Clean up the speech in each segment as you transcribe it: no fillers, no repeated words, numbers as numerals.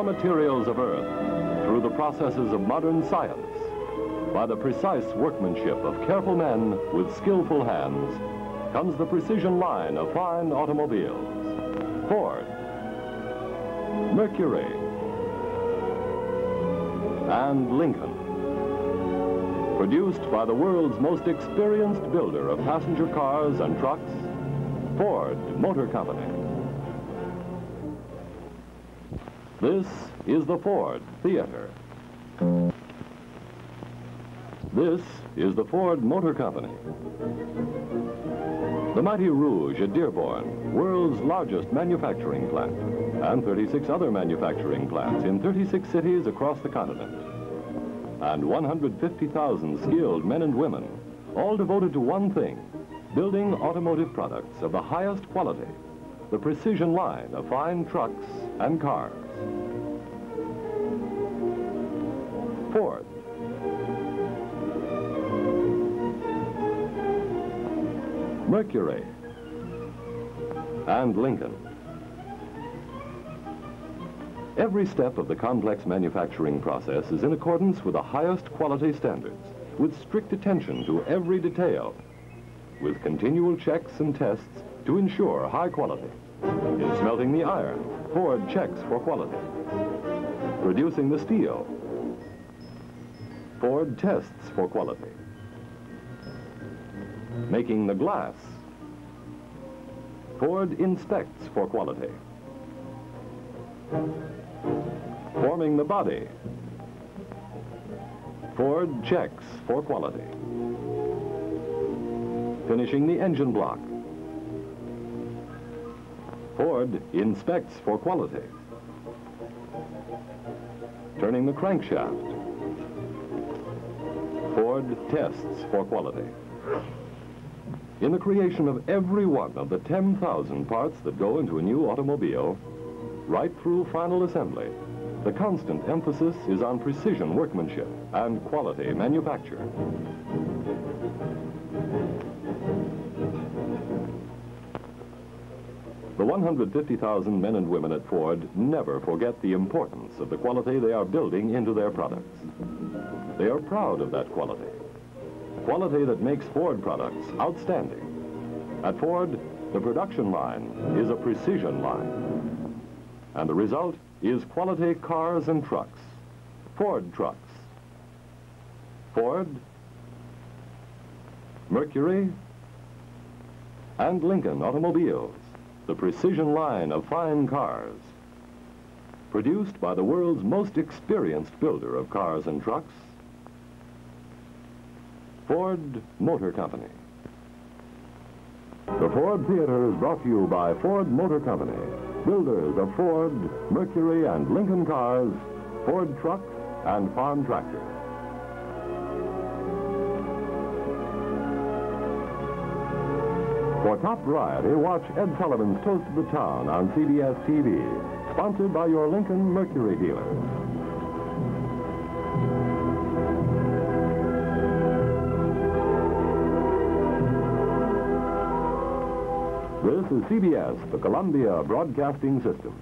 materials of Earth through the processes of modern science, by the precise workmanship of careful men with skillful hands, comes the precision line of fine automobiles. Ford, Mercury, and Lincoln. Produced by the world's most experienced builder of passenger cars and trucks, Ford Motor Company. This is the Ford Theater. This is the Ford Motor Company. The Mighty Rouge at Dearborn, world's largest manufacturing plant, and 36 other manufacturing plants in 36 cities across the continent. And 150,000 skilled men and women, all devoted to one thing, building automotive products of the highest quality, the precision line of fine trucks and cars. Ford. Mercury. And Lincoln. Every step of the complex manufacturing process is in accordance with the highest quality standards, with strict attention to every detail, with continual checks and tests to ensure high quality. In smelting the iron, Ford checks for quality. Producing the steel, Ford tests for quality. Making the glass, Ford inspects for quality. Forming the body, Ford checks for quality. Finishing the engine block, Ford inspects for quality. Turning the crankshaft, Ford tests for quality. In the creation of every one of the 10,000 parts that go into a new automobile, right through final assembly, the constant emphasis is on precision workmanship and quality manufacture. The 150,000 men and women at Ford never forget the importance of the quality they are building into their products. They are proud of that quality. Quality that makes Ford products outstanding. At Ford, the production line is a precision line. And the result is quality cars and trucks. Ford trucks. Ford, Mercury, and Lincoln automobiles, the precision line of fine cars. Produced by the world's most experienced builder of cars and trucks, Ford Motor Company. The Ford Theater is brought to you by Ford Motor Company, builders of Ford, Mercury, and Lincoln cars, Ford trucks, and farm tractors. For top variety, watch Ed Sullivan's Toast of the Town on CBS TV, sponsored by your Lincoln Mercury dealer. This is CBS, the Columbia Broadcasting System.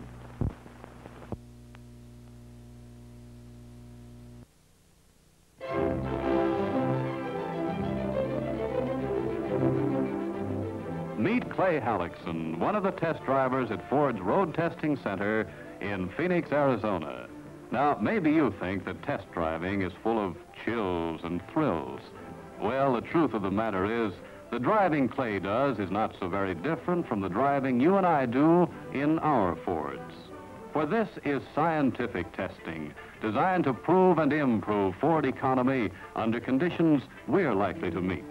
Meet Clay Hallickson, one of the test drivers at Ford's Road Testing Center in Phoenix, Arizona. Now, maybe you think that test driving is full of chills and thrills. Well, the truth of the matter is, the driving Clay does is not so very different from the driving you and I do in our Fords. For this is scientific testing, designed to prove and improve Ford economy under conditions we're likely to meet.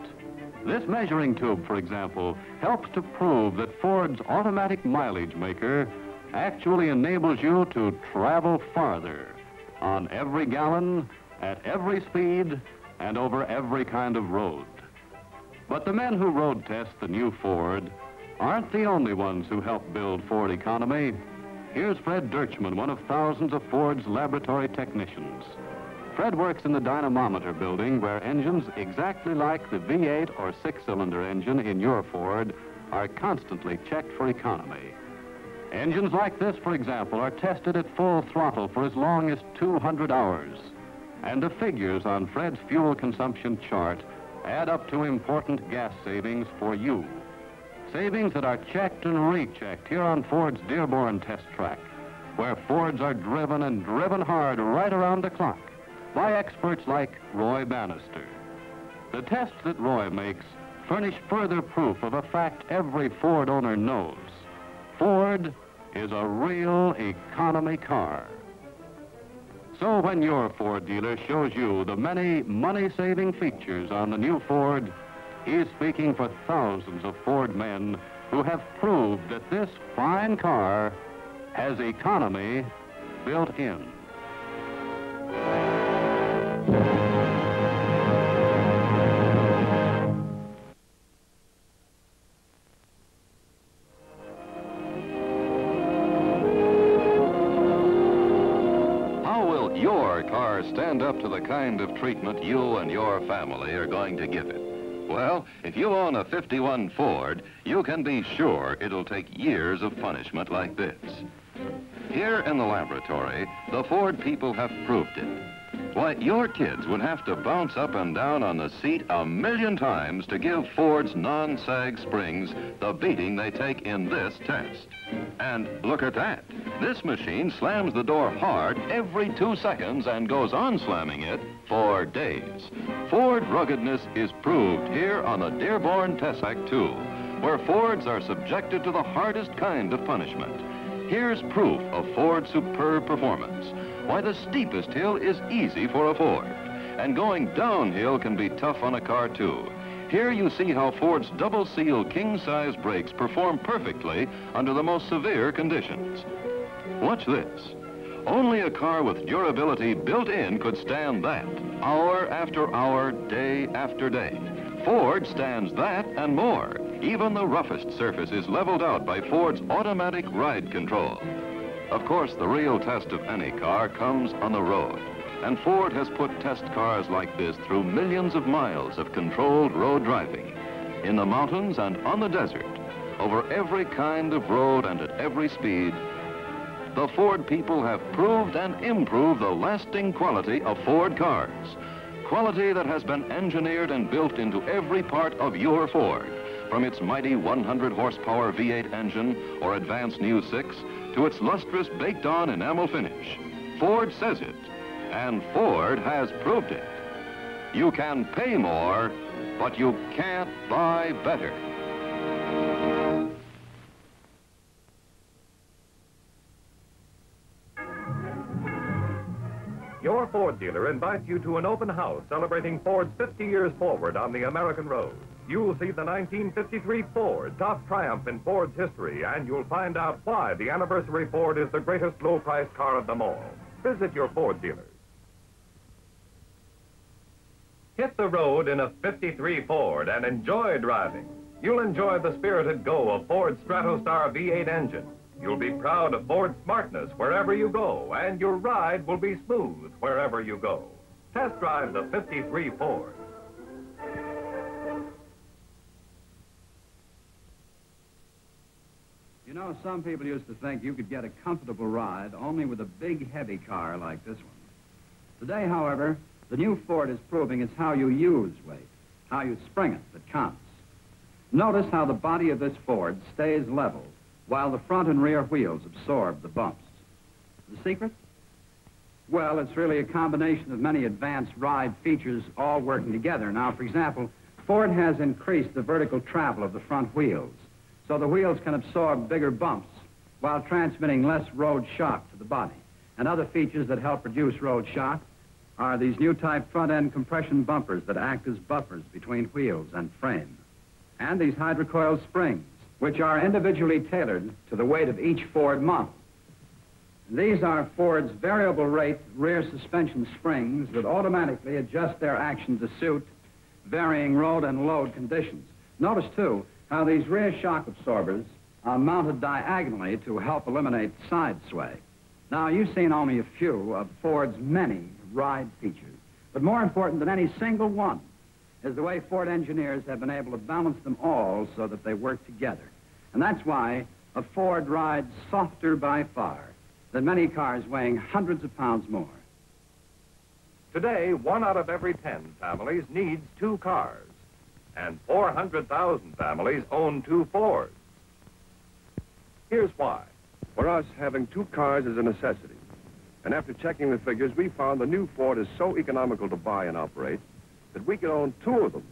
This measuring tube, for example, helps to prove that Ford's automatic mileage maker actually enables you to travel farther on every gallon, at every speed, and over every kind of road. But the men who road test the new Ford aren't the only ones who help build Ford economy. Here's Fred Dirchman, one of thousands of Ford's laboratory technicians. Fred works in the dynamometer building where engines exactly like the V8 or six-cylinder engine in your Ford are constantly checked for economy. Engines like this, for example, are tested at full throttle for as long as 200 hours. And the figures on Fred's fuel consumption chart add up to important gas savings for you. Savings that are checked and rechecked here on Ford's Dearborn test track, where Fords are driven and driven hard right around the clock by experts like Roy Bannister. The tests that Roy makes furnish further proof of a fact every Ford owner knows. Ford is a real economy car. So when your Ford dealer shows you the many money-saving features on the new Ford, he's speaking for thousands of Ford men who have proved that this fine car has economy built in. Stand up to the kind of treatment you and your family are going to give it. Well, if you own a '51 Ford, you can be sure it'll take years of punishment like this. Here in the laboratory, the Ford people have proved it. Why, your kids would have to bounce up and down on the seat 1,000,000 times to give Ford's non-sag springs the beating they take in this test. And look at that. This machine slams the door hard every 2 seconds and goes on slamming it for days. Ford ruggedness is proved here on the Dearborn Tessac tool, where Fords are subjected to the hardest kind of punishment. Here's proof of Ford's superb performance. Why, the steepest hill is easy for a Ford, and going downhill can be tough on a car, too. Here you see how Ford's double-seal king-size brakes perform perfectly under the most severe conditions. Watch this. Only a car with durability built in could stand that, hour after hour, day after day. Ford stands that and more. Even the roughest surface is leveled out by Ford's automatic ride control. Of course, the real test of any car comes on the road. And Ford has put test cars like this through millions of miles of controlled road driving, in the mountains and on the desert, over every kind of road and at every speed. The Ford people have proved and improved the lasting quality of Ford cars. Quality that has been engineered and built into every part of your Ford, from its mighty 100 horsepower V8 engine or advanced New 6 to its lustrous baked-on enamel finish. Ford says it, and Ford has proved it. You can pay more, but you can't buy better. Your Ford dealer invites you to an open house celebrating Ford's 50 years forward on the American road. You'll see the 1953 Ford, top triumph in Ford's history, and you'll find out why the anniversary Ford is the greatest low-priced car of them all. Visit your Ford dealers. Hit the road in a '53 Ford and enjoy driving. You'll enjoy the spirited go of Ford's Stratostar V8 engine. You'll be proud of Ford's smartness wherever you go, and your ride will be smooth wherever you go. Test drive the '53 Ford. You know, some people used to think you could get a comfortable ride only with a big, heavy car like this one. Today, however, the new Ford is proving it's how you use weight, how you spring it, that counts. Notice how the body of this Ford stays level while the front and rear wheels absorb the bumps. The secret? Well, it's really a combination of many advanced ride features all working together. Now, for example, Ford has increased the vertical travel of the front wheels, so the wheels can absorb bigger bumps while transmitting less road shock to the body. And other features that help reduce road shock are these new type front-end compression bumpers that act as buffers between wheels and frame, and these hydrocoil springs, which are individually tailored to the weight of each Ford model. These are Ford's variable rate rear suspension springs that automatically adjust their action to suit varying road and load conditions. Notice, too, how these rear shock absorbers are mounted diagonally to help eliminate side sway. Now, you've seen only a few of Ford's many ride features, but more important than any single one is the way Ford engineers have been able to balance them all so that they work together. And that's why a Ford rides softer by far than many cars weighing hundreds of pounds more. Today, 1 out of every 10 families needs 2 cars, and 400,000 families own 2 Fords. Here's why. For us, having 2 cars is a necessity. And after checking the figures, we found the new Ford is so economical to buy and operate that we can own 2 of them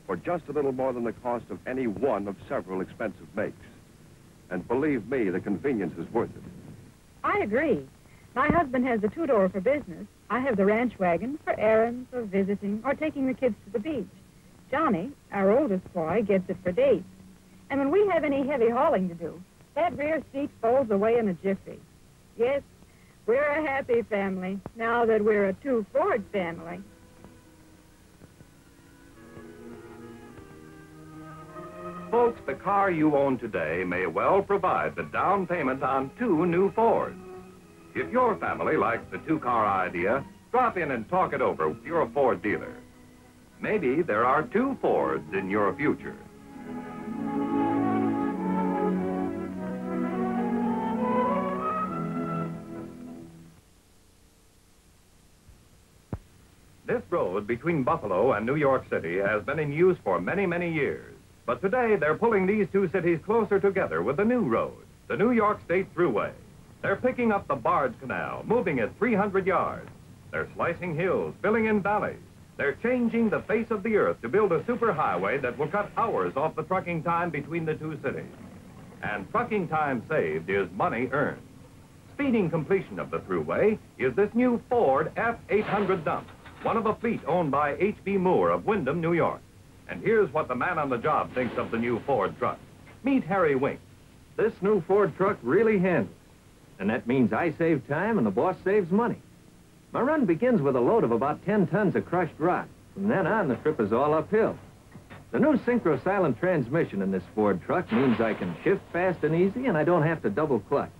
for just a little more than the cost of any one of several expensive makes. And believe me, the convenience is worth it. I agree. My husband has the 2-door for business. I have the ranch wagon for errands or visiting or taking the kids to the beach. Johnny, our oldest boy, gets it for dates. And when we have any heavy hauling to do, that rear seat folds away in a jiffy. Yes, we're a happy family now that we're a 2 Ford family. Folks, the car you own today may well provide the down payment on 2 new Fords. If your family likes the 2-car idea, drop in and talk it over with your Ford dealer. Maybe there are 2 Fords in your future. This road between Buffalo and New York City has been in use for many, many years. But today, they're pulling these 2 cities closer together with a new road, the New York State Thruway. They're picking up the Bard's Canal, moving it 300 yards. They're slicing hills, filling in valleys. They're changing the face of the earth to build a superhighway that will cut hours off the trucking time between the 2 cities. And trucking time saved is money earned. Speeding completion of the Thruway is this new Ford F800 dump, one of a fleet owned by H.B. Moore of Windham, New York. And here's what the man on the job thinks of the new Ford truck. Meet Harry Wink. This new Ford truck really handles. And that means I save time and the boss saves money. My run begins with a load of about 10 tons of crushed rock. From then on, the trip is all uphill. The new synchro silent transmission in this Ford truck means I can shift fast and easy and I don't have to double clutch.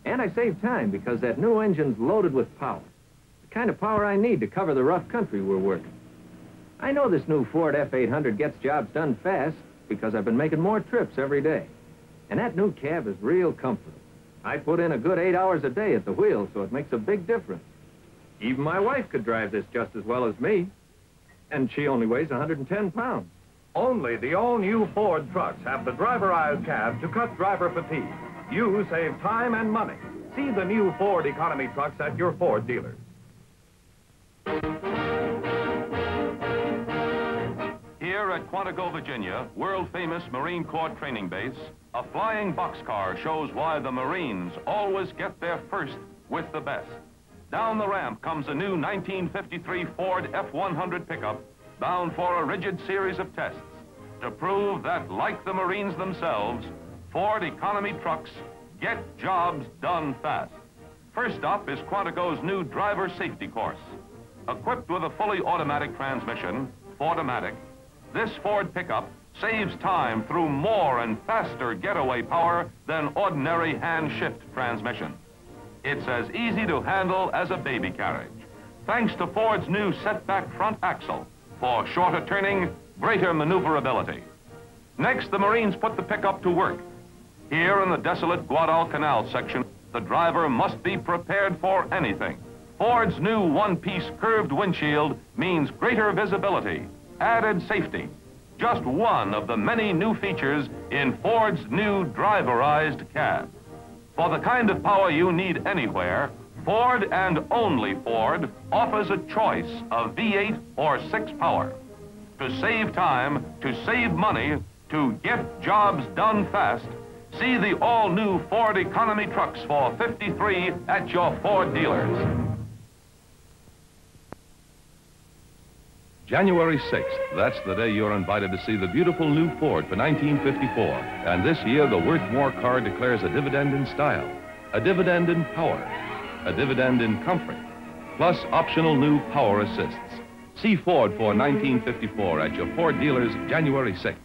And I save time because that new engine's loaded with power. The kind of power I need to cover the rough country we're working. I know this new Ford F800 gets jobs done fast because I've been making more trips every day. And that new cab is real comfortable. I put in a good 8 hours a day at the wheel, so it makes a big difference. Even my wife could drive this just as well as me. And she only weighs 110 pounds. Only the all-new Ford trucks have the driverized cab to cut driver fatigue. You save time and money. See the new Ford economy trucks at your Ford dealers. Here at Quantico, Virginia, world-famous Marine Corps training base, a flying boxcar shows why the Marines always get there first with the best. Down the ramp comes a new 1953 Ford F100 pickup bound for a rigid series of tests to prove that, like the Marines themselves, Ford economy trucks get jobs done fast. First up is Quantico's new driver safety course. Equipped with a fully automatic transmission, Fordomatic, this Ford pickup saves time through more and faster getaway power than ordinary hand-shift transmission. It's as easy to handle as a baby carriage, thanks to Ford's new setback front axle for shorter turning, greater maneuverability. Next, the Marines put the pickup to work. Here in the desolate Guadalcanal section, the driver must be prepared for anything. Ford's new one-piece curved windshield means greater visibility, added safety. Just one of the many new features in Ford's new driverized cab. For the kind of power you need anywhere, Ford and only Ford offers a choice of V8 or 6 power. To save time, to save money, to get jobs done fast, see the all-new Ford economy trucks for $53 at your Ford dealers. January 6th, that's the day you're invited to see the beautiful new Ford for 1954. And this year, the Worth More car declares a dividend in style, a dividend in power, a dividend in comfort, plus optional new power assists. See Ford for 1954 at your Ford dealers January 6th.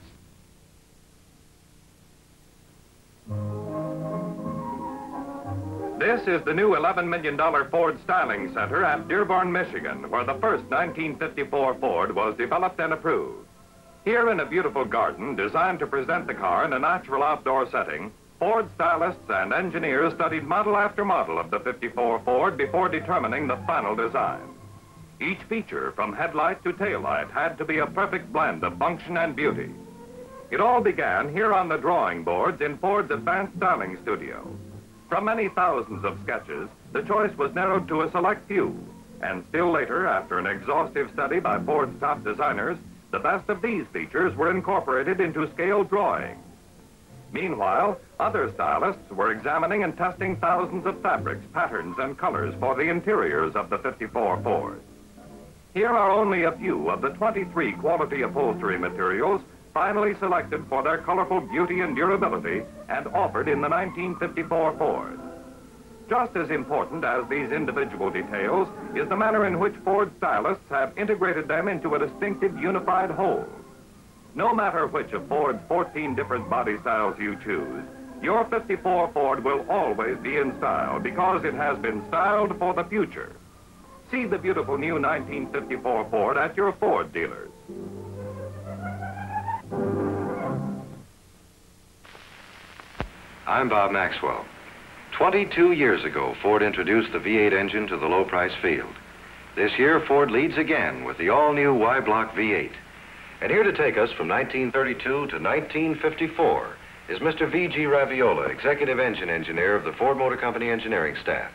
This is the new $11 million Ford Styling Center at Dearborn, Michigan, where the first 1954 Ford was developed and approved. Here in a beautiful garden designed to present the car in a natural outdoor setting, Ford stylists and engineers studied model after model of the 54 Ford before determining the final design. Each feature, from headlight to taillight, had to be a perfect blend of function and beauty. It all began here on the drawing boards in Ford's advanced styling studio. From many thousands of sketches, the choice was narrowed to a select few, and still later, after an exhaustive study by Ford's top designers, the best of these features were incorporated into scale drawings. Meanwhile, other stylists were examining and testing thousands of fabrics, patterns, and colors for the interiors of the 54 Ford. Here are only a few of the 23 quality upholstery materials finally selected for their colorful beauty and durability and offered in the 1954 Ford. Just as important as these individual details is the manner in which Ford stylists have integrated them into a distinctive unified whole. No matter which of Ford's 14 different body styles you choose, your 54 Ford will always be in style because it has been styled for the future. See the beautiful new 1954 Ford at your Ford dealers. I'm Bob Maxwell. 22 years ago, Ford introduced the V8 engine to the low-price field. This year, Ford leads again with the all-new Y-Block V8. And here to take us from 1932 to 1954 is Mr. V.G. Raviola, Executive Engine Engineer of the Ford Motor Company engineering staff.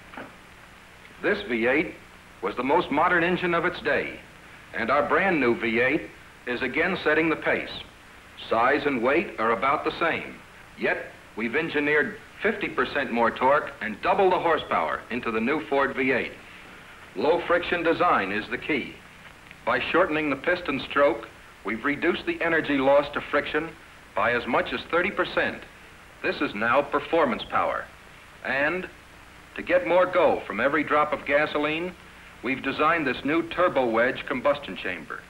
This V8 was the most modern engine of its day, and our brand new V8 is again setting the pace. Size and weight are about the same, yet we've engineered 50% more torque and double the horsepower into the new Ford V8. Low friction design is the key. By shortening the piston stroke, we've reduced the energy loss to friction by as much as 30%. This is now performance power. And to get more go from every drop of gasoline, we've designed this new turbo wedge combustion chamber.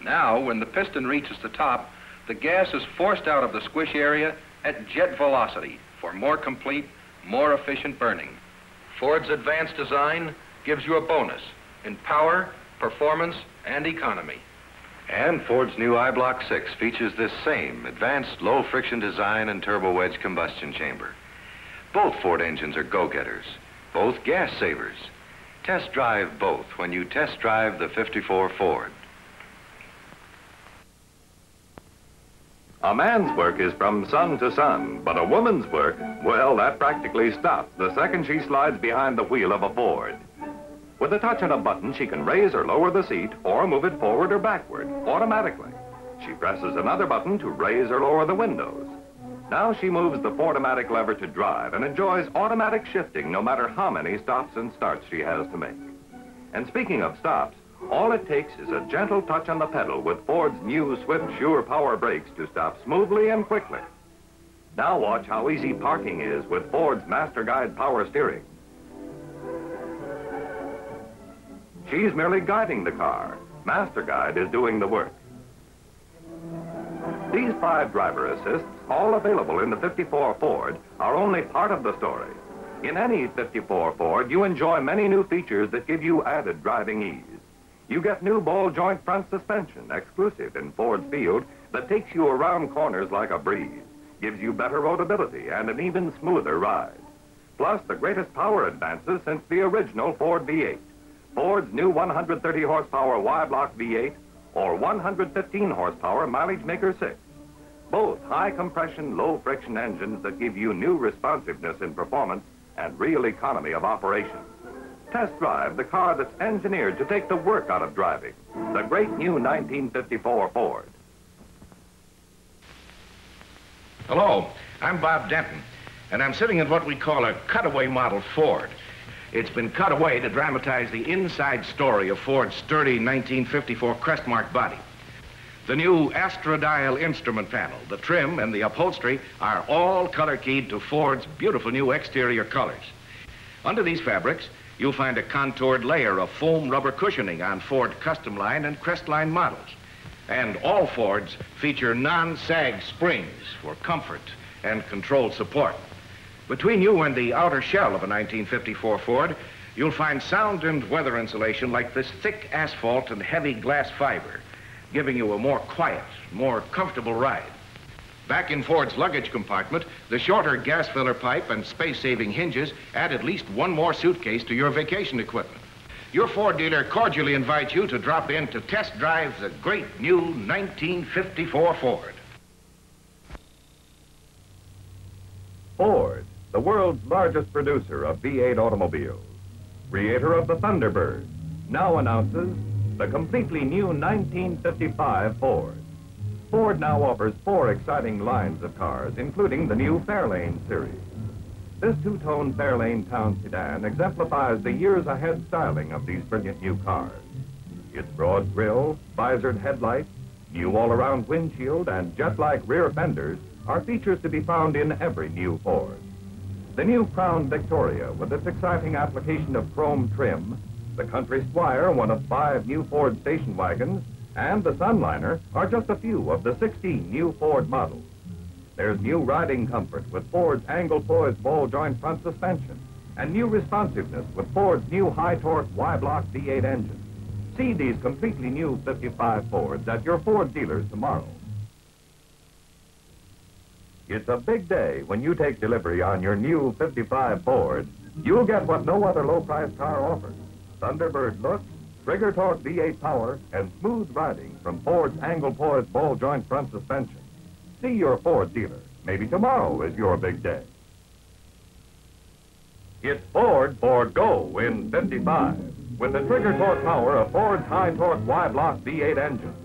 Now, when the piston reaches the top, the gas is forced out of the squish area at jet velocity for more complete, more efficient burning. Ford's advanced design gives you a bonus in power, performance, and economy. And Ford's new I-Block 6 features this same advanced low-friction design and turbo wedge combustion chamber. Both Ford engines are go-getters, both gas savers. Test drive both when you test drive the 54 Ford. A man's work is from sun to sun, but a woman's work, well, that practically stops the second she slides behind the wheel of a Ford. With a touch and a button, she can raise or lower the seat or move it forward or backward automatically. She presses another button to raise or lower the windows. Now she moves the Ford-O-Matic lever to drive and enjoys automatic shifting no matter how many stops and starts she has to make. And speaking of stops, all it takes is a gentle touch on the pedal with Ford's new Swift Sure Power Brakes to stop smoothly and quickly. Now watch how easy parking is with Ford's Master Guide power steering. She's merely guiding the car. Master Guide is doing the work. These 5 driver assists, all available in the 54 Ford, are only part of the story. In any 54 Ford, you enjoy many new features that give you added driving ease. You get new ball joint front suspension, exclusive in Ford's field, that takes you around corners like a breeze, gives you better roadability and an even smoother ride. Plus the greatest power advances since the original Ford V8. Ford's new 130 horsepower Y-Block V8 or 115 horsepower Mileage Maker 6. Both high compression, low friction engines that give you new responsiveness in performance and real economy of operation. Test drive the car that's engineered to take the work out of driving, the great new 1954 Ford. Hello, I'm Bob Denton, and I'm sitting in what we call a cutaway model Ford. It's been cut away to dramatize the inside story of Ford's sturdy 1954 Crestmark body. The new Astrodial instrument panel, the trim, and the upholstery are all color-keyed to Ford's beautiful new exterior colors. Under these fabrics, you'll find a contoured layer of foam rubber cushioning on Ford Custom Line and Crestline models. And all Fords feature non-sag springs for comfort and controlled support. Between you and the outer shell of a 1954 Ford, you'll find sound and weather insulation like this thick asphalt and heavy glass fiber, giving you a more quiet, more comfortable ride. Back in Ford's luggage compartment, the shorter gas filler pipe and space-saving hinges add at least one more suitcase to your vacation equipment. Your Ford dealer cordially invites you to drop in to test drive the great new 1954 Ford. Ford, the world's largest producer of V8 automobiles, creator of the Thunderbird, now announces the completely new 1955 Ford. Ford now offers 4 exciting lines of cars, including the new Fairlane series. This two-tone Fairlane town sedan exemplifies the years-ahead styling of these brilliant new cars. Its broad grille, visored headlights, new all-around windshield, and jet-like rear fenders are features to be found in every new Ford. The new Crown Victoria, with its exciting application of chrome trim, the Country Squire, one of 5 new Ford station wagons, and the Sunliner are just a few of the 16 new Ford models. There's new riding comfort with Ford's angle-poised ball-joint front suspension, and new responsiveness with Ford's new high-torque Y-block V8 engine. See these completely new 55 Fords at your Ford dealers tomorrow. It's a big day when you take delivery on your new 55 Ford. You'll get what no other low-priced car offers: Thunderbird look, trigger torque V8 power, and smooth riding from Ford's angle-poised ball-joint front suspension. See your Ford dealer. Maybe tomorrow is your big day. It's Ford for Go in 55, with the trigger torque power of Ford's high-torque Y-block V8 engine.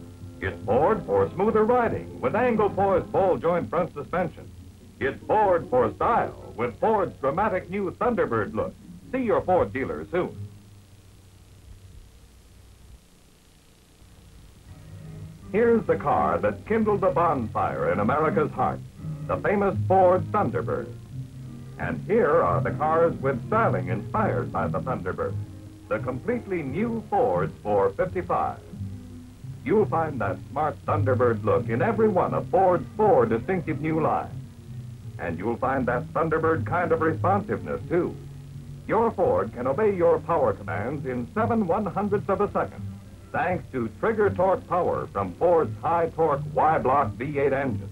It's Ford for smoother riding with angle-poised ball-joint front suspension. It's Ford for style with Ford's dramatic new Thunderbird look. See your Ford dealer soon. Here's the car that kindled the bonfire in America's heart, the famous Ford Thunderbird. And here are the cars with styling inspired by the Thunderbird, the completely new Fords for 55. You'll find that smart Thunderbird look in every one of Ford's 4 distinctive new lines. And you'll find that Thunderbird kind of responsiveness, too. Your Ford can obey your power commands in 7/100ths of a second, thanks to trigger torque power from Ford's high-torque Y-block V8 engine.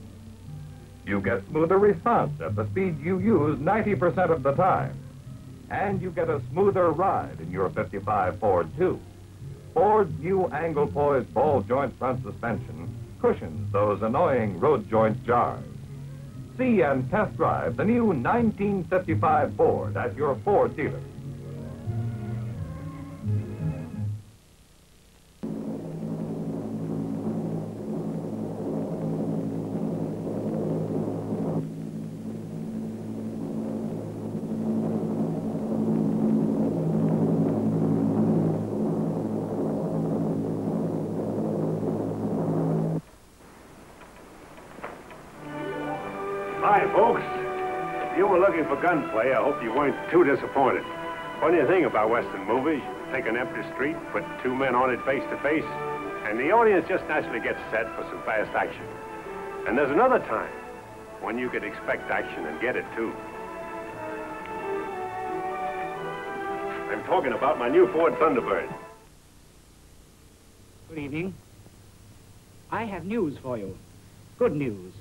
You get smoother response at the speed you use 90% of the time. And you get a smoother ride in your 55 Ford, too. Ford's new angle-poised ball-joint front suspension cushions those annoying road joint jars. See and test drive the new 1955 Ford at your Ford dealer. Hi, folks. If you were looking for gunplay, I hope you weren't too disappointed. Funny thing about Western movies, you take an empty street, put 2 men on it face to face, and the audience just naturally gets set for some fast action. And there's another time when you could expect action and get it, too. I'm talking about my new Ford Thunderbird. Good evening. I have news for you. Good news.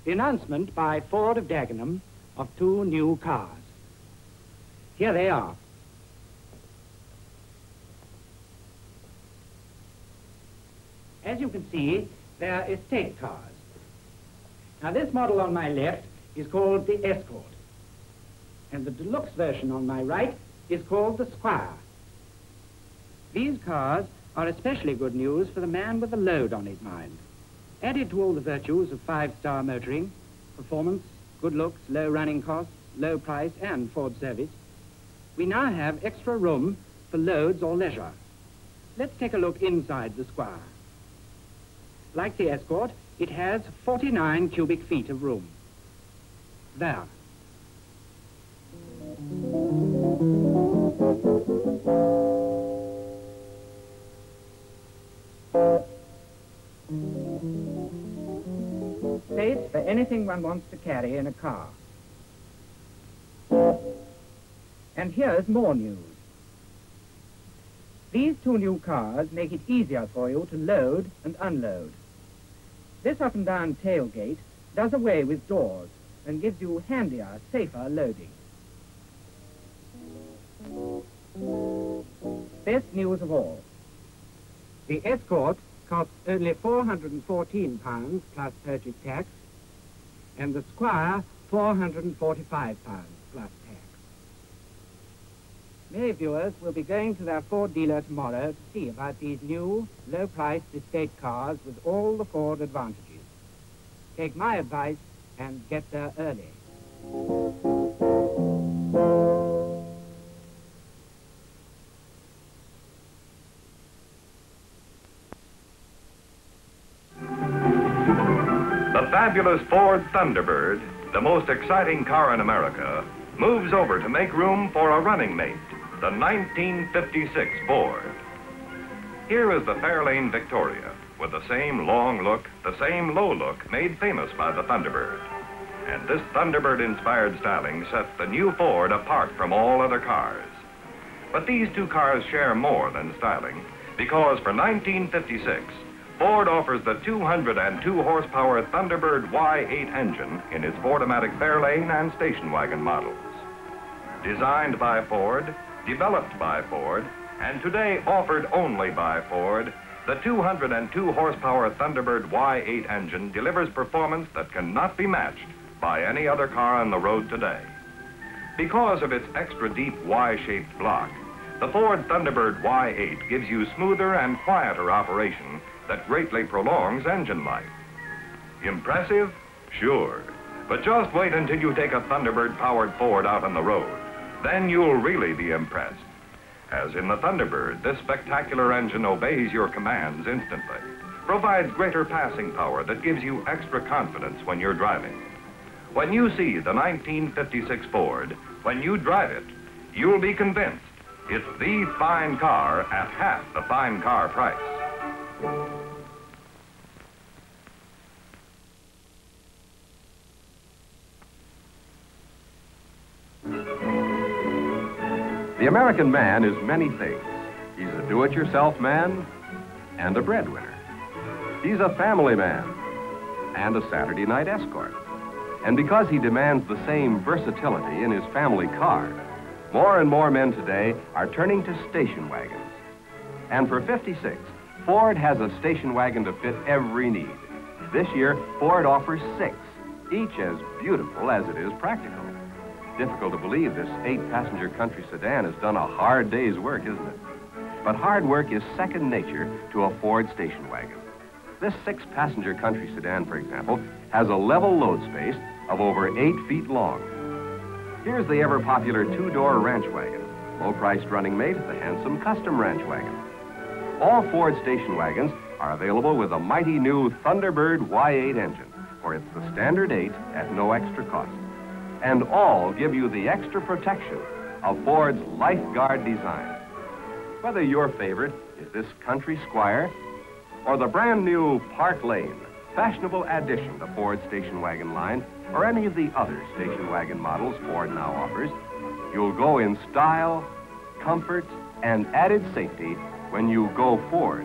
The announcement by Ford of Dagenham of 2 new cars. Here they are. As you can see, they're estate cars. Now, this model on my left is called the Escort, and the deluxe version on my right is called the Squire. These cars are especially good news for the man with a load on his mind. Added to all the virtues of 5-star motoring, performance, good looks, low running costs, low price, and Ford service, we now have extra room for loads or leisure. Let's take a look inside the Squire. Like the Escort, it has 49 cubic feet of room. There. Space for anything one wants to carry in a car. And here's more news. These 2 new cars make it easier for you to load and unload. This up-and-down tailgate does away with doors and gives you handier, safer loading. Best news of all. The Escort costs only £414 plus purchase tax, and the Squire £445 plus tax. Many viewers will be going to their Ford dealer tomorrow to see about these new, low-priced estate cars with all the Ford advantages. Take my advice and get there early. The fabulous Ford Thunderbird, the most exciting car in America, moves over to make room for a running mate, the 1956 Ford. Here is the Fairlane Victoria, with the same long look, the same low look made famous by the Thunderbird. And this Thunderbird-inspired styling sets the new Ford apart from all other cars. But these two cars share more than styling, because for 1956, Ford offers the 202 horsepower Thunderbird Y8 engine in its Ford-O-Matic Fairlane and station wagon models. Designed by Ford, developed by Ford, and today offered only by Ford, the 202 horsepower Thunderbird Y8 engine delivers performance that cannot be matched by any other car on the road today. Because of its extra deep Y-shaped block, the Ford Thunderbird Y8 gives you smoother and quieter operation that greatly prolongs engine life. Impressive? Sure. But just wait until you take a Thunderbird-powered Ford out on the road. Then you'll really be impressed. As in the Thunderbird, this spectacular engine obeys your commands instantly, provides greater passing power that gives you extra confidence when you're driving. When you see the 1956 Ford, when you drive it, you'll be convinced it's the fine car at half the fine car price. The American man is many things. He's a do-it-yourself man and a breadwinner. He's a family man and a Saturday night escort. And because he demands the same versatility in his family car, more and more men today are turning to station wagons. And for 56, Ford has a station wagon to fit every need. This year, Ford offers 6, each as beautiful as it is practical. Difficult to believe this 8-passenger country sedan has done a hard day's work, isn't it? But hard work is second nature to a Ford station wagon. This 6-passenger country sedan, for example, has a level load space of over 8 feet long. Here's the ever-popular 2-door ranch wagon, low-priced running mate at the handsome custom ranch wagon. All Ford station wagons are available with a mighty new Thunderbird Y8 engine, for it's the standard 8 at no extra cost. And all give you the extra protection of Ford's Lifeguard design. Whether your favorite is this Country Squire or the brand new Park Lane, fashionable addition to Ford's station wagon line, or any of the other station wagon models Ford now offers, you'll go in style, comfort, and added safety when you go Ford.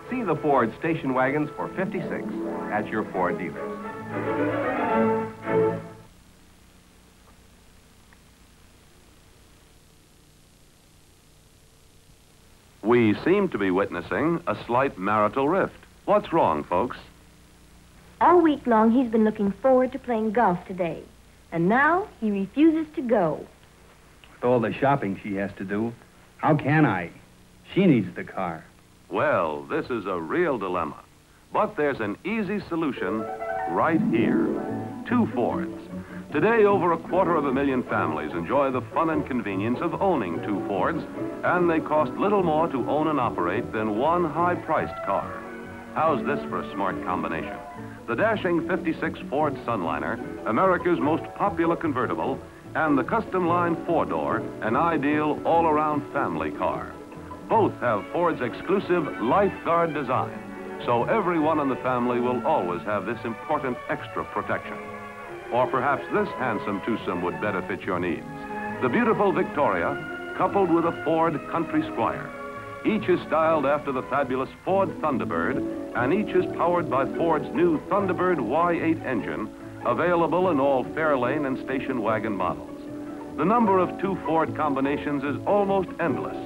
See the Ford station wagons for 56 at your Ford dealers. We seem to be witnessing a slight marital rift. What's wrong, folks? All week long, he's been looking forward to playing golf today. And now he refuses to go. With all the shopping she has to do, how can I? She needs the car. Well, this is a real dilemma. But there's an easy solution right here. 2 Fords. Today, over 250,000 families enjoy the fun and convenience of owning 2 Fords, and they cost little more to own and operate than one high-priced car. How's this for a smart combination? The dashing 56 Ford Sunliner, America's most popular convertible, and the custom-line 4-door, an ideal all-around family car. Both have Ford's exclusive Lifeguard design, so everyone in the family will always have this important extra protection. Or perhaps this handsome twosome would better fit your needs. The beautiful Victoria, coupled with a Ford Country Squire. Each is styled after the fabulous Ford Thunderbird, and each is powered by Ford's new Thunderbird Y8 engine, available in all Fairlane and station wagon models. The number of two Ford combinations is almost endless,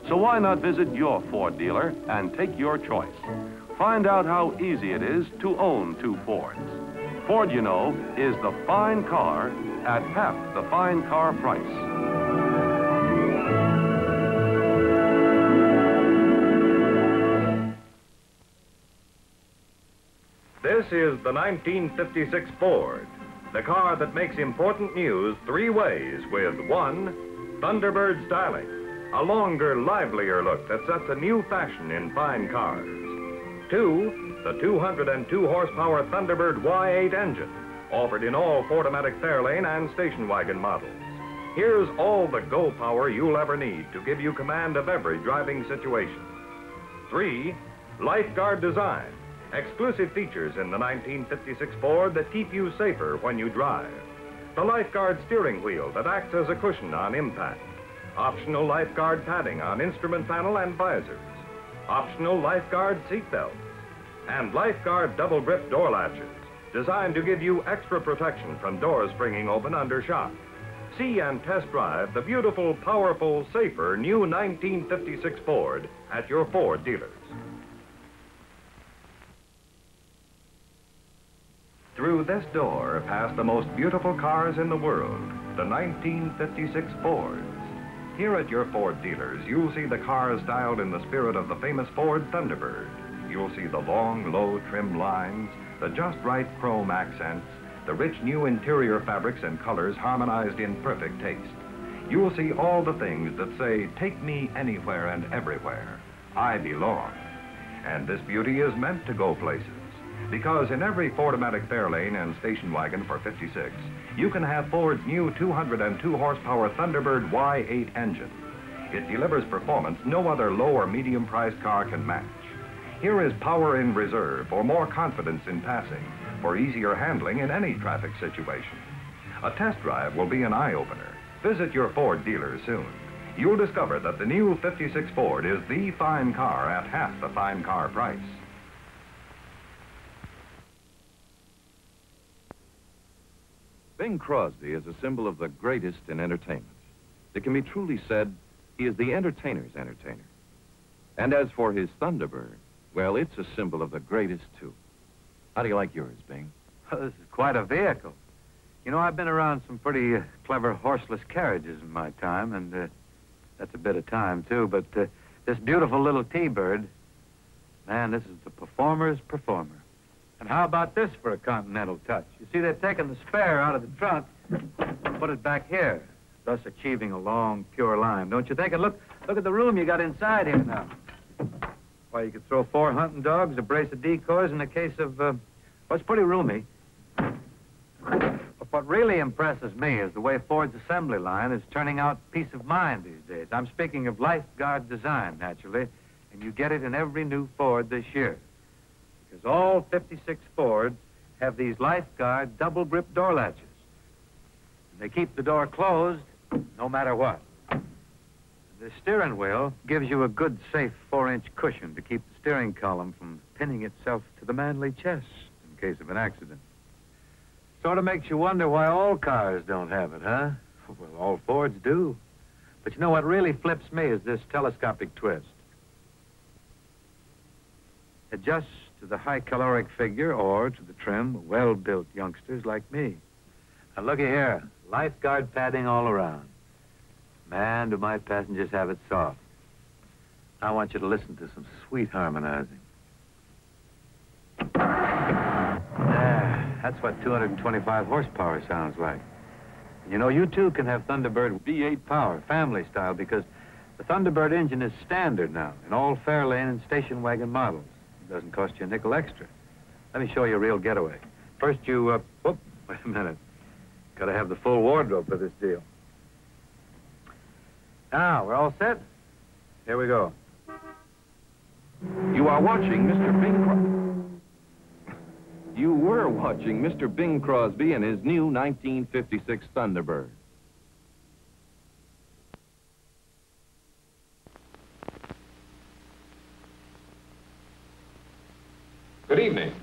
so why not visit your Ford dealer and take your choice? Find out how easy it is to own two Fords. Ford, you know, is the fine car at half the fine car price. This is the 1956 Ford, the car that makes important news three ways with: one, Thunderbird styling, a longer, livelier look that sets a new fashion in fine cars. Two, the 202 horsepower Thunderbird Y8 engine, offered in all Ford-O-Matic Fairlane and station wagon models. Here's all the go power you'll ever need to give you command of every driving situation. Three, Lifeguard design, exclusive features in the 1956 Ford that keep you safer when you drive. The Lifeguard steering wheel that acts as a cushion on impact. Optional Lifeguard padding on instrument panel and visors. Optional Lifeguard seat belts. And Lifeguard double grip door latches, designed to give you extra protection from doors springing open under shock. See and test drive the beautiful, powerful, safer new 1956 Ford at your Ford dealers. Through this door pass the most beautiful cars in the world, the 1956 Fords. Here at your Ford dealers, you'll see the cars styled in the spirit of the famous Ford Thunderbird. You'll see the long, low trim lines, the just right chrome accents, the rich new interior fabrics and colors harmonized in perfect taste. You'll see all the things that say, take me anywhere and everywhere. I belong. And this beauty is meant to go places. Because in every Ford-O-Matic Fairlane and station wagon for 56, you can have Ford's new 202 horsepower Thunderbird Y8 engine. It delivers performance no other low or medium priced car can match. Here is power in reserve for more confidence in passing, for easier handling in any traffic situation. A test drive will be an eye-opener. Visit your Ford dealer soon. You'll discover that the new 56 Ford is the fine car at half the fine car price. Bing Crosby is a symbol of the greatest in entertainment. It can be truly said he is the entertainer's entertainer. And as for his Thunderbird, well, it's a symbol of the greatest, too. How do you like yours, Bing? Well, this is quite a vehicle. You know, I've been around some pretty clever horseless carriages in my time, and that's a bit of time, too. But this beautiful little T-Bird, man, this is the performer's performer. And how about this for a continental touch? You see, they've taken the spare out of the trunk and put it back here, thus achieving a long, pure line. Don't you think? And look at the room you got inside here now. Why, you could throw 4 hunting dogs, a brace of decoys, and a case of, well, it's pretty roomy. But what really impresses me is the way Ford's assembly line is turning out peace of mind these days. I'm speaking of Lifeguard design, naturally, and you get it in every new Ford this year. Because all 56 Fords have these Lifeguard double grip door latches. And they keep the door closed no matter what. The steering wheel gives you a good, safe 4-inch cushion to keep the steering column from pinning itself to the manly chest in case of an accident. Sort of makes you wonder why all cars don't have it, huh? Well, all Fords do. But you know what really flips me is this telescopic twist. Adjusts to the high caloric figure or to the trim, well-built youngsters like me. Now, looky here. Lifeguard padding all around. Man, do my passengers have it soft. I want you to listen to some sweet harmonizing. There, that's what 225 horsepower sounds like. And you know, you too can have Thunderbird V8 power, family style, because the Thunderbird engine is standard now in all Fairlane and station wagon models. It doesn't cost you a nickel extra. Let me show you a real getaway. First you, whoop, wait a minute. Gotta have the full wardrobe for this deal. Now, we're all set? Here we go. You are watching Mr. Bing Crosby. You were watching Mr. Bing Crosby and his new 1956 Thunderbird. Good evening.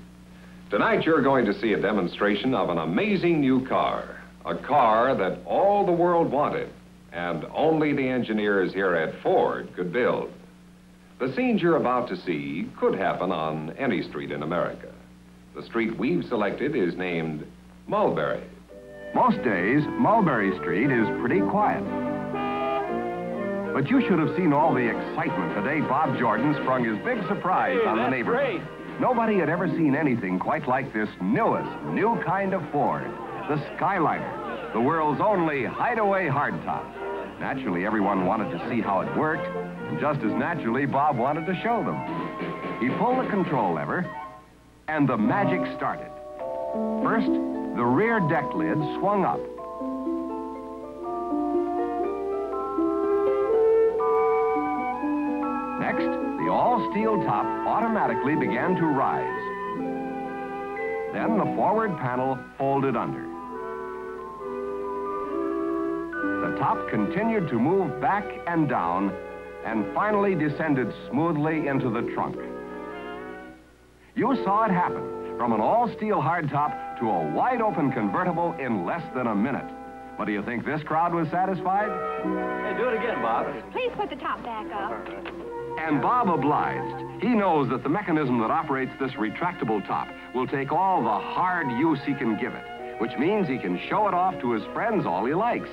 Tonight you're going to see a demonstration of an amazing new car. A car that all the world wanted and only the engineers here at Ford could build. The scenes you're about to see could happen on any street in America. The street we've selected is named Mulberry. Most days, Mulberry Street is pretty quiet. But you should have seen all the excitement the day Bob Jordan sprung his big surprise on the neighborhood. Nobody had ever seen anything quite like this new kind of Ford, the Skyliner, the world's only hideaway hardtop. Naturally, everyone wanted to see how it worked, and just as naturally, Bob wanted to show them. He pulled the control lever, and the magic started. First, the rear deck lid swung up. Next, the all-steel top automatically began to rise. Then the forward panel folded under. The top continued to move back and down and finally descended smoothly into the trunk. You saw it happen, from an all-steel hardtop to a wide-open convertible in less than a minute. But do you think this crowd was satisfied? Hey, do it again, Bob. Please put the top back up. And Bob obliged. He knows that the mechanism that operates this retractable top will take all the hard use he can give it, which means he can show it off to his friends all he likes.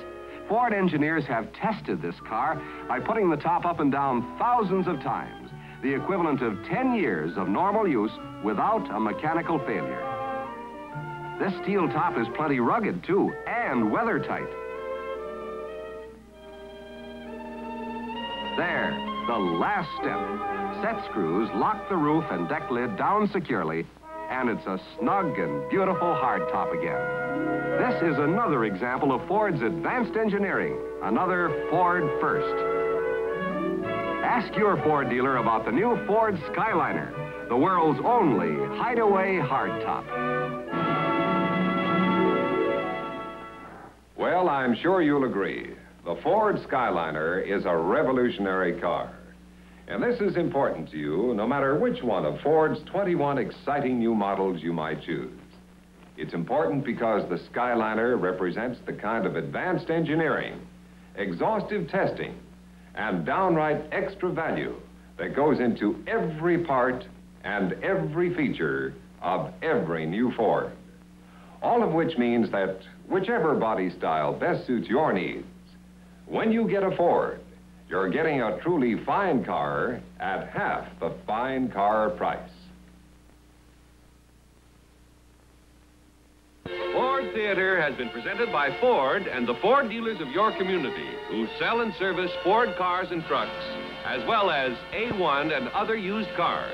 Ford engineers have tested this car by putting the top up and down thousands of times, the equivalent of 10 years of normal use without a mechanical failure. This steel top is plenty rugged, too, and weather-tight. There, the last step. Set screws lock the roof and deck lid down securely, and it's a snug and beautiful hardtop again. This is another example of Ford's advanced engineering, another Ford first. Ask your Ford dealer about the new Ford Skyliner, the world's only hideaway hardtop. Well, I'm sure you'll agree. The Ford Skyliner is a revolutionary car. And this is important to you, no matter which one of Ford's 21 exciting new models you might choose. It's important because the Skyliner represents the kind of advanced engineering, exhaustive testing, and downright extra value that goes into every part and every feature of every new Ford. All of which means that whichever body style best suits your needs, when you get a Ford, you're getting a truly fine car at half the fine car price. Ford Theater has been presented by Ford and the Ford dealers of your community who sell and service Ford cars and trucks, as well as A1 and other used cars.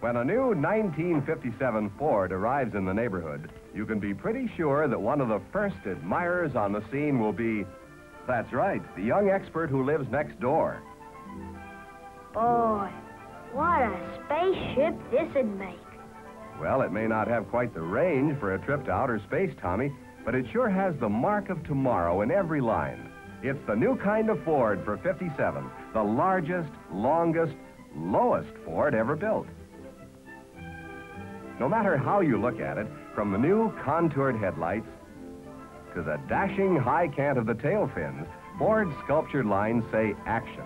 When a new 1957 Ford arrives in the neighborhood, you can be pretty sure that one of the first admirers on the scene will be, that's right, the young expert who lives next door. Boy, what a spaceship this'd make. Well, it may not have quite the range for a trip to outer space, Tommy, but it sure has the mark of tomorrow in every line. It's the new kind of Ford for 57, the largest, longest, lowest Ford ever built. No matter how you look at it, from the new contoured headlights to the dashing high cant of the tail fins, Ford's sculptured lines say action.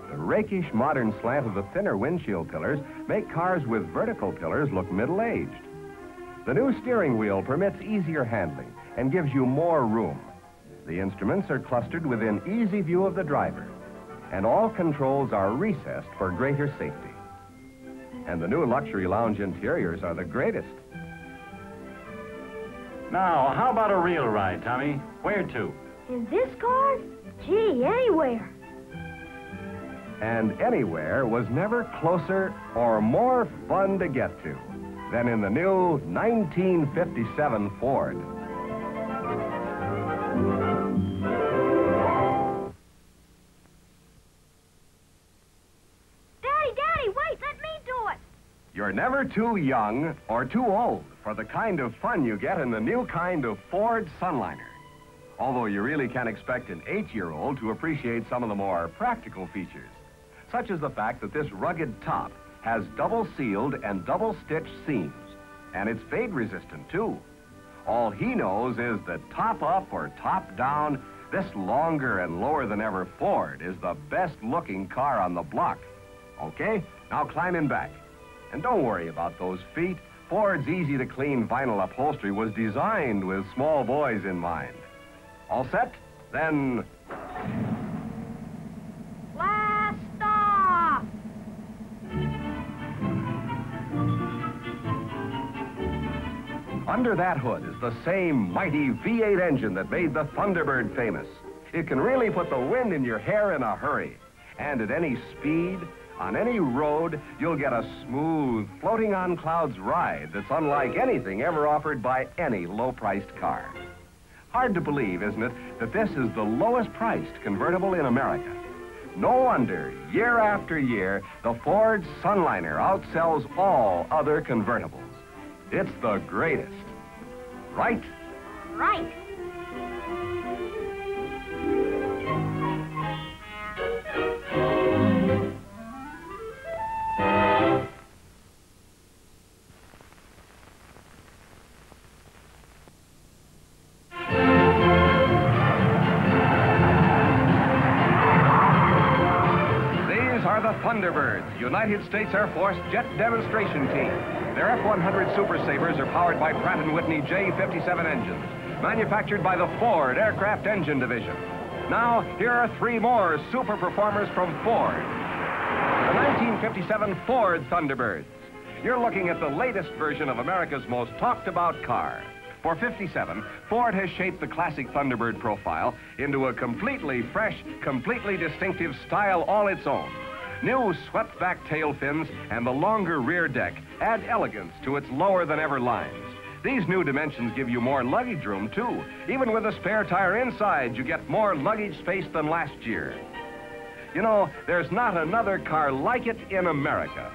The rakish modern slant of the thinner windshield pillars make cars with vertical pillars look middle-aged. The new steering wheel permits easier handling and gives you more room. The instruments are clustered within easy view of the driver, and all controls are recessed for greater safety. And the new luxury lounge interiors are the greatest. Now, how about a real ride, Tommy? Where to? In this car? Gee, anywhere. And anywhere was never closer or more fun to get to than in the new 1957 Ford. Your never too young or too old for the kind of fun you get in the new kind of Ford Sunliner. Although you really can expect an 8-year-old to appreciate some of the more practical features, such as the fact that this rugged top has double-sealed and double-stitched seams, and it's fade-resistant, too. All he knows is that top-up or top-down, this longer and lower-than-ever Ford is the best-looking car on the block. Okay, now climb in back. And don't worry about those feet. Ford's easy-to-clean vinyl upholstery was designed with small boys in mind. All set? Then... Blast off! Under that hood is the same mighty V8 engine that made the Thunderbird famous. It can really put the wind in your hair in a hurry. And at any speed, on any road, you'll get a smooth, floating on clouds ride that's unlike anything ever offered by any low-priced car. Hard to believe, isn't it, that this is the lowest-priced convertible in America. No wonder, year after year, the Ford Sunliner outsells all other convertibles. It's the greatest. Right? Right. Thunderbirds, United States Air Force jet demonstration team. Their F-100 Super Sabres are powered by Pratt & Whitney J57 engines, manufactured by the Ford Aircraft Engine Division. Now, here are 3 more super performers from Ford. The 1957 Ford Thunderbirds. You're looking at the latest version of America's most talked-about car. For 57, Ford has shaped the classic Thunderbird profile into a completely fresh, completely distinctive style all its own. New swept-back tail fins and the longer rear deck add elegance to its lower-than-ever lines. These new dimensions give you more luggage room, too. Even with a spare tire inside, you get more luggage space than last year. You know, there's not another car like it in America.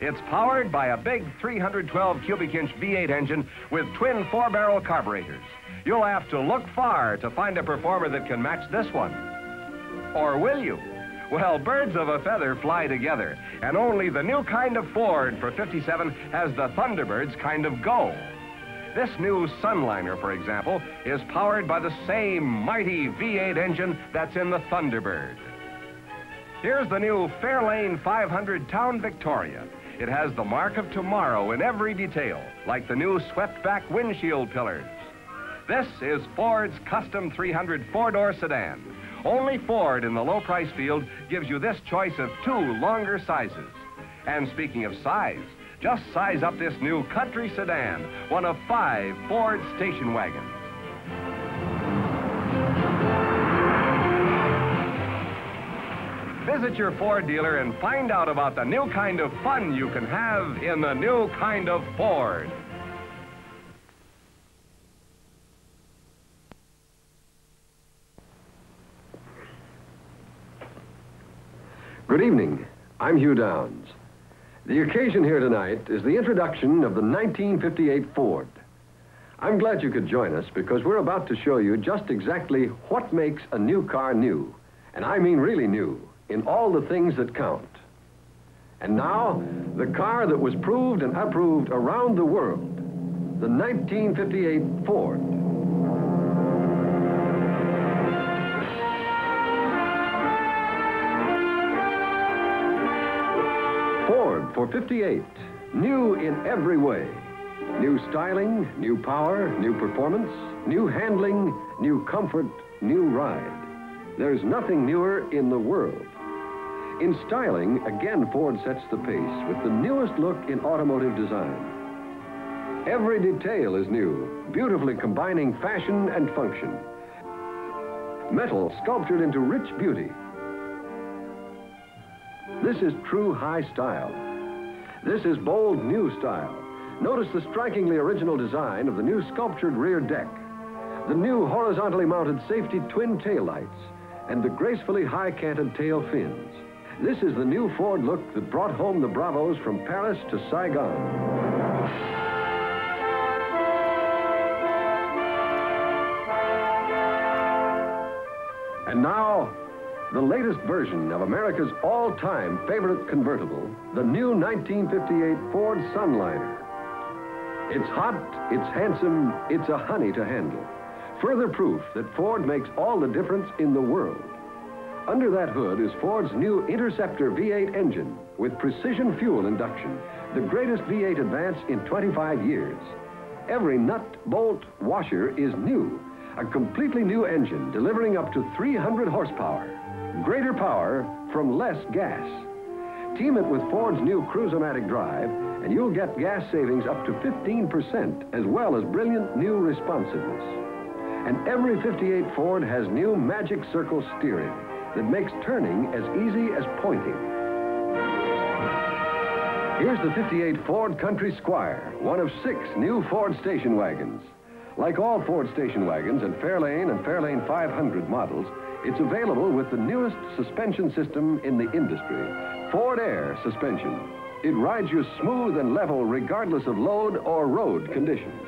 It's powered by a big 312 cubic inch V8 engine with twin 4-barrel carburetors. You'll have to look far to find a performer that can match this one. Or will you? Well, birds of a feather fly together, and only the new kind of Ford for 57 has the Thunderbird's kind of go. This new Sunliner, for example, is powered by the same mighty V8 engine that's in the Thunderbird. Here's the new Fairlane 500 Town Victoria. It has the mark of tomorrow in every detail, like the new swept-back windshield pillars. This is Ford's custom 300 4-door sedan. Only Ford in the low-price field gives you this choice of 2 longer sizes. And speaking of size, just size up this new country sedan, one of 5 Ford station wagons. Visit your Ford dealer and find out about the new kind of fun you can have in the new kind of Ford. Good evening. I'm Hugh Downs. The occasion here tonight is the introduction of the 1958 Ford. I'm glad you could join us because we're about to show you just exactly what makes a new car new. And I mean really new, in all the things that count. And now, the car that was proved and approved around the world, the 1958 Ford. Ford for 58, new in every way. New styling, new power, new performance, new handling, new comfort, new ride. There's nothing newer in the world. In styling, again Ford sets the pace with the newest look in automotive design. Every detail is new, beautifully combining fashion and function. Metal sculptured into rich beauty. This is true high style. This is bold new style. Notice the strikingly original design of the new sculptured rear deck, the new horizontally mounted safety twin taillights, and the gracefully high-canted tail fins. This is the new Ford look that brought home the Bravos from Paris to Saigon. And now, the latest version of America's all-time favorite convertible, the new 1958 Ford Sunliner. It's hot, it's handsome, it's a honey to handle. Further proof that Ford makes all the difference in the world. Under that hood is Ford's new Interceptor V8 engine with precision fuel induction, the greatest V8 advance in 25 years. Every nut, bolt, washer is new. A completely new engine delivering up to 300 horsepower. Greater power from less gas. Team it with Ford's new Cruise-O-Matic drive, and you'll get gas savings up to 15%, as well as brilliant new responsiveness. And every 58 Ford has new Magic Circle steering that makes turning as easy as pointing. Here's the 58 Ford Country Squire, one of 6 new Ford station wagons. Like all Ford station wagons and Fairlane and Fairlane 500 models, it's available with the newest suspension system in the industry, Ford Air suspension. It rides you smooth and level regardless of load or road conditions.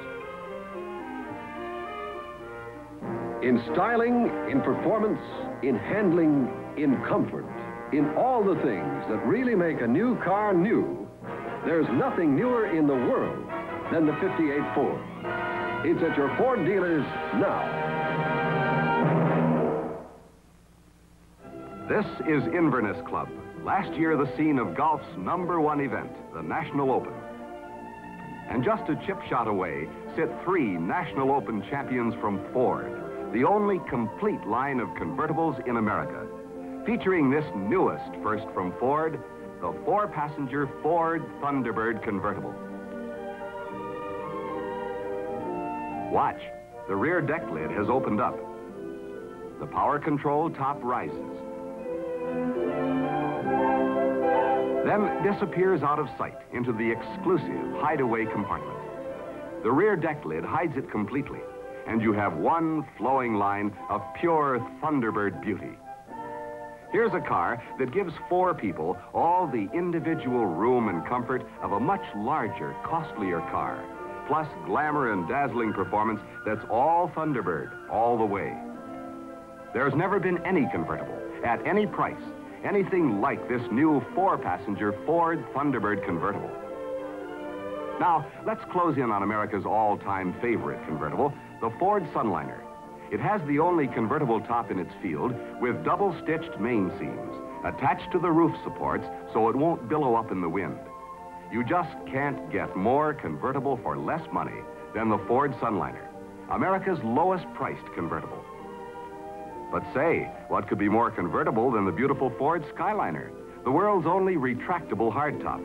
In styling, in performance, in handling, in comfort, in all the things that really make a new car new, there's nothing newer in the world than the 58 Ford. It's at your Ford dealers now. This is Inverness Club, last year the scene of golf's #1 event, the National Open. And just a chip shot away sit 3 National Open champions from Ford, the only complete line of convertibles in America, featuring this newest first from Ford, the 4-passenger Ford Thunderbird convertible. Watch, the rear deck lid has opened up. The power control top rises. Then disappears out of sight into the exclusive hideaway compartment. The rear deck lid hides it completely, and you have one flowing line of pure Thunderbird beauty. Here's a car that gives 4 people all the individual room and comfort of a much larger, costlier car, plus glamour and dazzling performance that's all Thunderbird, all the way. There's never been any convertible, at any price, anything like this new 4-passenger Ford Thunderbird convertible. Now, let's close in on America's all-time favorite convertible, the Ford Sunliner. It has the only convertible top in its field with double-stitched main seams attached to the roof supports so it won't billow up in the wind. You just can't get more convertible for less money than the Ford Sunliner, America's lowest-priced convertible. But say, what could be more convertible than the beautiful Ford Skyliner, the world's only retractable hardtop?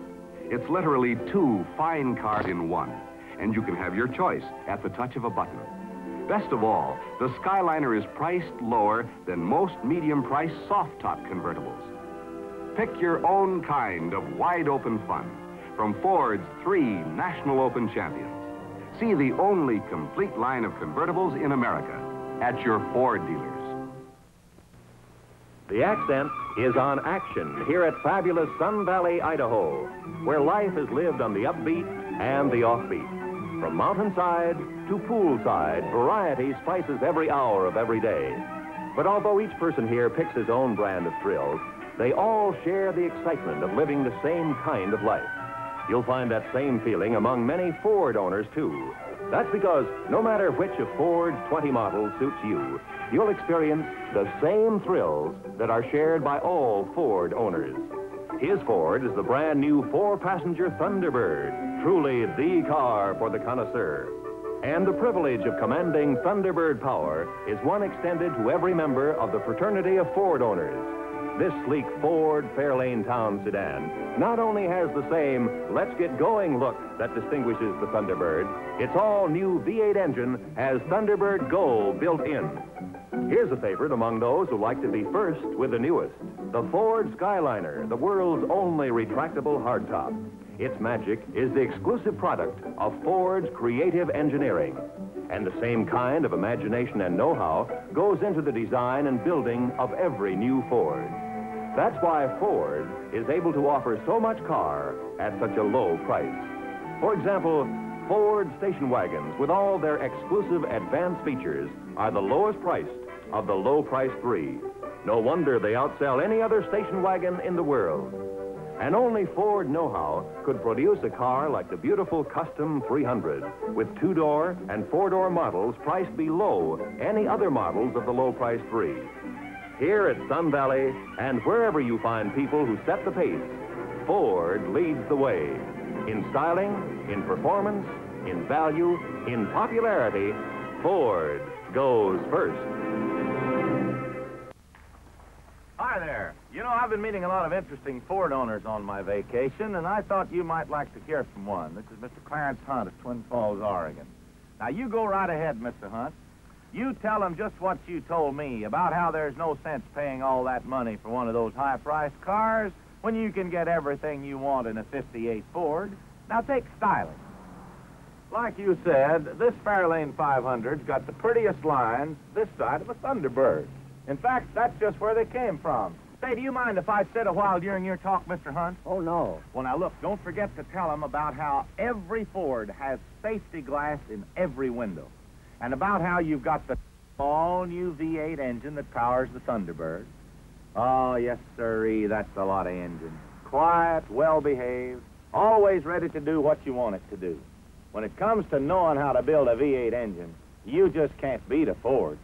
It's literally 2 fine cars in one, and you can have your choice at the touch of a button. Best of all, the Skyliner is priced lower than most medium-priced soft-top convertibles. Pick your own kind of wide-open fun from Ford's 3 National Open champions. See the only complete line of convertibles in America at your Ford dealers. The accent is on action here at fabulous Sun Valley, Idaho, where life is lived on the upbeat and the offbeat. From mountainside to poolside, variety spices every hour of every day. But although each person here picks his own brand of thrills, they all share the excitement of living the same kind of life. You'll find that same feeling among many Ford owners, too. That's because no matter which of Ford's 20 models suits you, you'll experience the same thrills that are shared by all Ford owners. His Ford is the brand new 4-passenger Thunderbird, truly the car for the connoisseur. And the privilege of commanding Thunderbird power is one extended to every member of the fraternity of Ford owners. This sleek Ford Fairlane Town sedan not only has the same let's get going look that distinguishes the Thunderbird, its all-new V8 engine has Thunderbird Go built in. Here's a favorite among those who like to be first with the newest, the Ford Skyliner, the world's only retractable hardtop. Its magic is the exclusive product of Ford's creative engineering. And the same kind of imagination and know-how goes into the design and building of every new Ford. That's why Ford is able to offer so much car at such a low price. For example, Ford station wagons with all their exclusive advanced features are the lowest priced of the low-priced three. No wonder they outsell any other station wagon in the world. And only Ford know-how could produce a car like the beautiful Custom 300 with two-door and four-door models priced below any other models of the low-priced three. Here at Sun Valley and wherever you find people who set the pace, Ford leads the way. In styling, in performance, in value, in popularity, Ford goes first. Hi there. You know, I've been meeting a lot of interesting Ford owners on my vacation, and I thought you might like to hear from one. This is Mr. Clarence Hunt of Twin Falls, Oregon. Now, you go right ahead, Mr. Hunt. You tell him just what you told me about how there's no sense paying all that money for one of those high-priced cars when you can get everything you want in a 58 Ford. Now, take styling. Like you said, this Fairlane 500's got the prettiest lines this side of a Thunderbird. In fact, that's just where they came from. Say, do you mind if I sit a while during your talk, Mr. Hunt? Oh, no. Well, now, look, don't forget to tell them about how every Ford has safety glass in every window, and about how you've got the all-new V8 engine that powers the Thunderbird. Oh, yes, sirree, that's a lot of engine. Quiet, well-behaved, always ready to do what you want it to do. When it comes to knowing how to build a V8 engine, you just can't beat a Ford.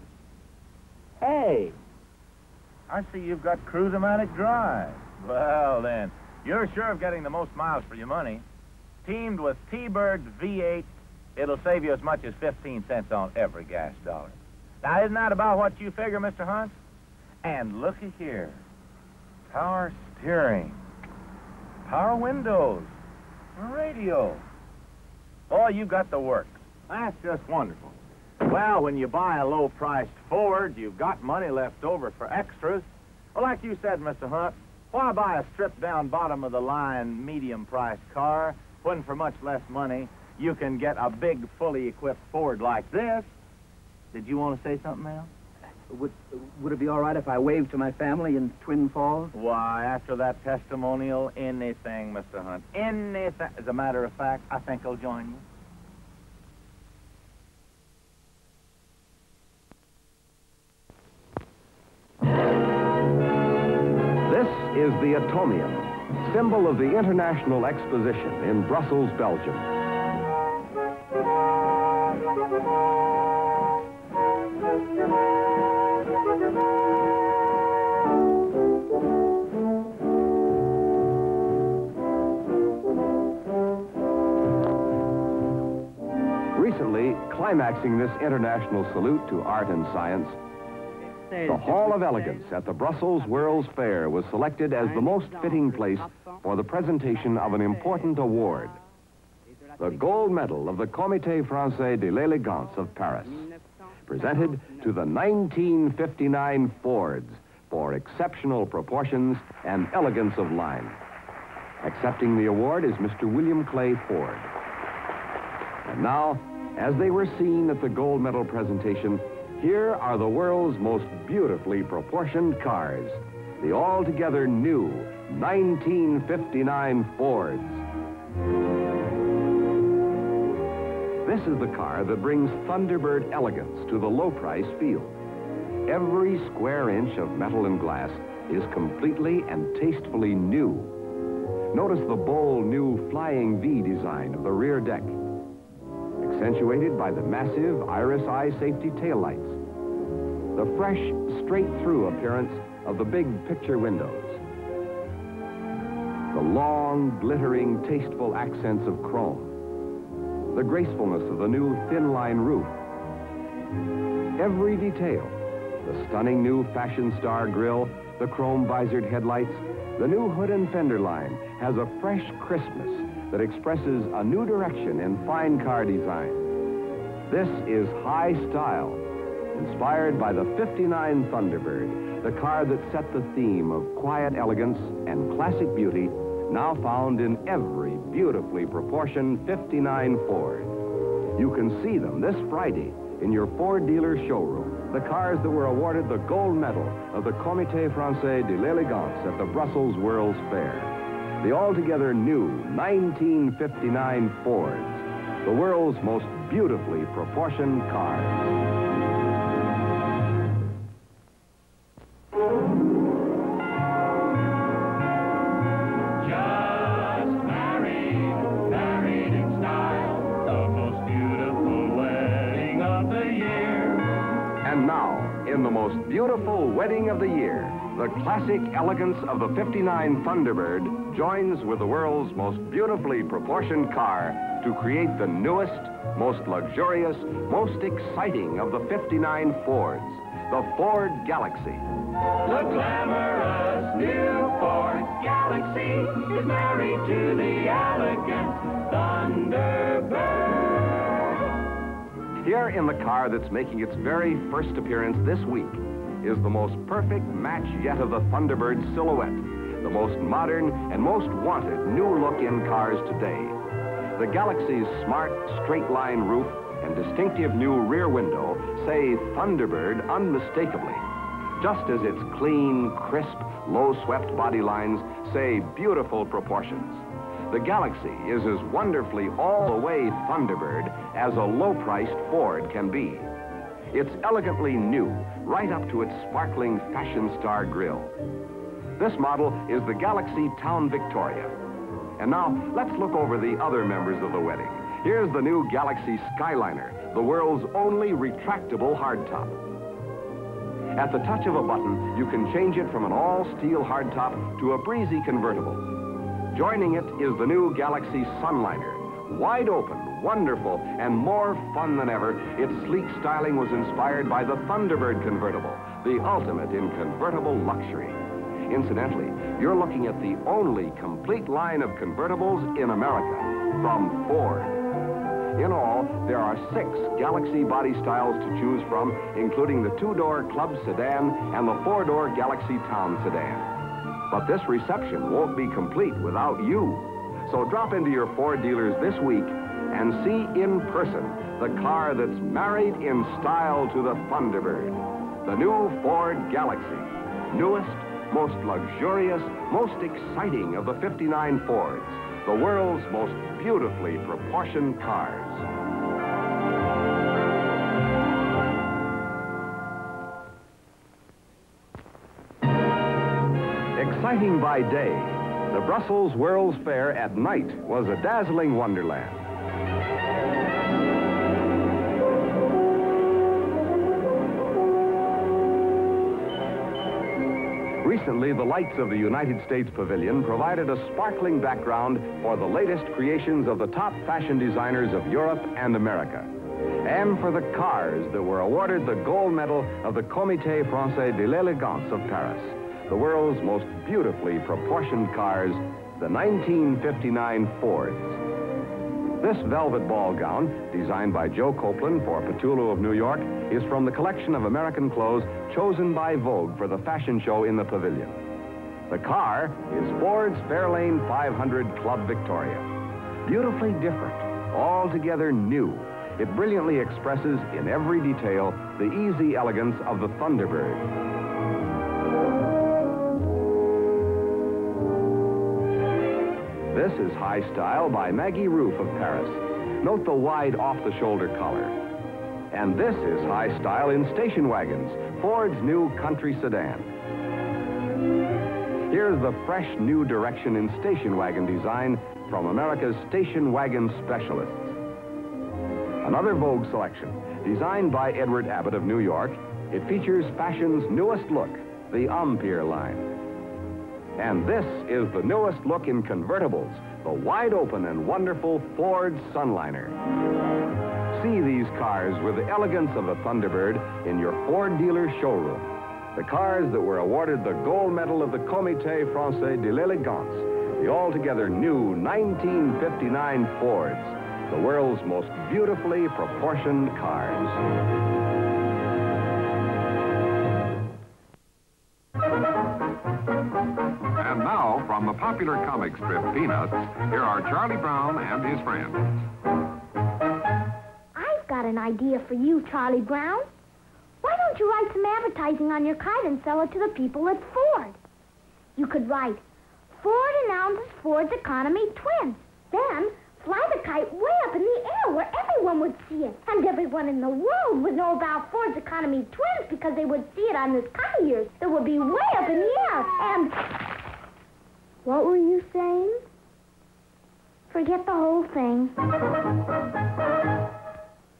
Hey, I see you've got Cruise-O-Matic Drive. Well, then, you're sure of getting the most miles for your money. Teamed with T-Bird's V8, it'll save you as much as 15 cents on every gas dollar. Now, isn't that about what you figure, Mr. Hunt? And looky here. Power steering, power windows, radio. Boy, you've got the works. That's just wonderful. Well, when you buy a low-priced Ford, you've got money left over for extras. Well, like you said, Mr. Hunt, why buy a stripped-down bottom-of-the-line, medium-priced car when for much less money you can get a big, fully equipped Ford like this? Did you want to say something else? Would it be all right if I waved to my family in Twin Falls? Why, after that testimonial, anything, Mr. Hunt. Anything. As a matter of fact, I think I'll join you. This is the Atomium, symbol of the International Exposition in Brussels, Belgium. Recently, climaxing this international salute to art and science, the Hall of Elegance at the Brussels World's Fair was selected as the most fitting place for the presentation of an important award. The gold medal of the Comité Français de l'Élégance of Paris, presented to the 1959 Fords for exceptional proportions and elegance of line. Accepting the award is Mr. William Clay Ford. And now, as they were seen at the gold medal presentation, here are the world's most beautifully proportioned cars, the altogether new 1959 Fords. This is the car that brings Thunderbird elegance to the low-price field. Every square inch of metal and glass is completely and tastefully new. Notice the bold new Flying V design of the rear deck, accentuated by the massive Iris Eye safety taillights, the fresh, straight-through appearance of the big picture windows, the long, glittering, tasteful accents of chrome, the gracefulness of the new thin-line roof. Every detail, the stunning new Fashion Star grille, the chrome visored headlights, the new hood and fender line has a fresh crispness that expresses a new direction in fine car design. This is high style, inspired by the 59 Thunderbird, the car that set the theme of quiet elegance and classic beauty, now found in every beautifully proportioned 59 Ford. You can see them this Friday in your Ford dealer showroom. the cars that were awarded the gold medal of the Comité Français de l'Élégance at the Brussels World's Fair. The altogether new 1959 Fords, the world's most beautifully proportioned cars. In the most beautiful wedding of the year, the classic elegance of the 59 Thunderbird joins with the world's most beautifully proportioned car to create the newest, most luxurious, most exciting of the 59 Fords, the Ford Galaxy. The glamorous new Ford Galaxy is married to the elegant Thunderbird. Here in the car that's making its very first appearance this week is the most perfect match yet of the Thunderbird silhouette, the most modern and most wanted new look in cars today. The Galaxy's smart, straight-line roof and distinctive new rear window say Thunderbird unmistakably, just as its clean, crisp, low-swept body lines say beautiful proportions. The Galaxy is as wonderfully all-the-way Thunderbird as a low-priced Ford can be. It's elegantly new, right up to its sparkling Fashion Star grille. This model is the Galaxy Town Victoria. And now, let's look over the other members of the wedding. Here's the new Galaxy Skyliner, the world's only retractable hardtop. At the touch of a button, you can change it from an all-steel hardtop to a breezy convertible. Joining it is the new Galaxy Sunliner. Wide open, wonderful, and more fun than ever, its sleek styling was inspired by the Thunderbird convertible, the ultimate in convertible luxury. Incidentally, you're looking at the only complete line of convertibles in America from Ford. In all, there are 6 Galaxy body styles to choose from, including the 2-door Club sedan and the 4-door Galaxy Town sedan. But this reception won't be complete without you. So drop into your Ford dealers this week and see in person the car that's married in style to the Thunderbird, the new Ford Galaxy, newest, most luxurious, most exciting of the 59 Fords, the world's most beautifully proportioned cars. Exciting by day, the Brussels World's Fair at night was a dazzling wonderland. Recently, the lights of the United States Pavilion provided a sparkling background for the latest creations of the top fashion designers of Europe and America, and for the cars that were awarded the gold medal of the Comité Français de l'Élégance of Paris, the world's most beautifully proportioned cars, the 1959 Fords. This velvet ball gown, designed by Joe Copeland for Petullo of New York, is from the collection of American clothes chosen by Vogue for the fashion show in the pavilion. The car is Ford's Fairlane 500 Club Victoria. Beautifully different, altogether new, it brilliantly expresses in every detail the easy elegance of the Thunderbird. This is High Style by Maggie Roof of Paris. Note the wide off-the-shoulder collar. And this is High Style in station wagons, Ford's new country sedan. Here's the fresh new direction in station wagon design from America's station wagon specialists. Another Vogue selection, designed by Edward Abbott of New York. It features fashion's newest look, the Empire line. And this is the newest look in convertibles, the wide-open and wonderful Ford Sunliner. See these cars with the elegance of the Thunderbird in your Ford dealer showroom. The cars that were awarded the gold medal of the Comité Français de l'Élégance, the altogether new 1959 Fords, the world's most beautifully proportioned cars. And now, from the popular comic strip Peanuts, here are Charlie Brown and his friends. I've got an idea for you, Charlie Brown. Why don't don't you write some advertising on your kite and sell it to the people at Ford? You could write, Ford announces Ford's economy twins. Then fly the kite way up in the air where everyone would see it. And everyone in the world would know about Ford's economy twins because they would see it on this kite of yours. It would be way up in the air. And what were you saying? Forget the whole thing.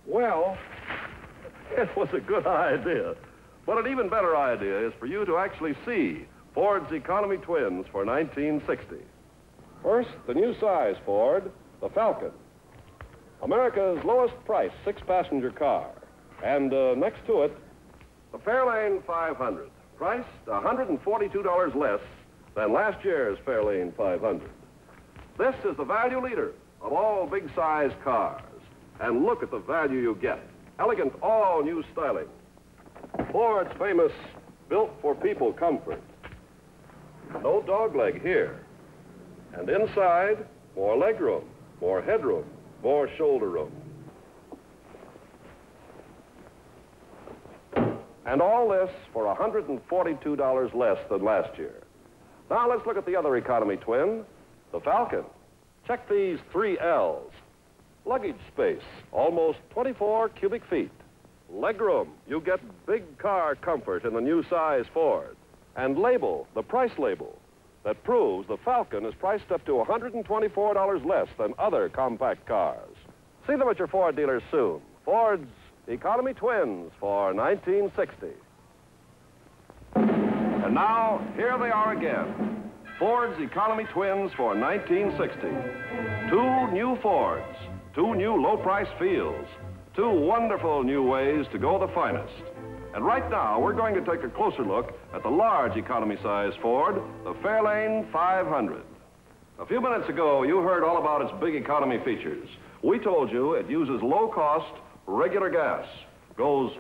Well, it was a good idea. But an even better idea is for you to actually see Ford's economy twins for 1960. First, the new size Ford, the Falcon. America's lowest price 6-passenger car. And next to it, the Fairlane 500. Priced $142 less than last year's Fairlane 500. This is the value leader of all big-size cars. And look at the value you get. Elegant, all-new styling. Ford's famous built-for-people comfort. No dogleg here. And inside, more legroom, more headroom, more shoulder room. And all this for $142 less than last year. Now let's look at the other economy twin, the Falcon. Check these 3 L's. Luggage space, almost 24 cubic feet. Legroom, you get big car comfort in the new size Ford. And label, the price label, that proves the Falcon is priced up to $124 less than other compact cars. See them at your Ford dealers soon. Ford's economy twins for 1960. And now, here they are again. Ford's economy twins for 1960. 2 new Fords, 2 new low-price Fields, 2 wonderful new ways to go the finest. And right now, we're going to take a closer look at the large economy size Ford, the Fairlane 500. A few minutes ago, you heard all about its big economy features. We told you it uses low-cost, regular gas, goes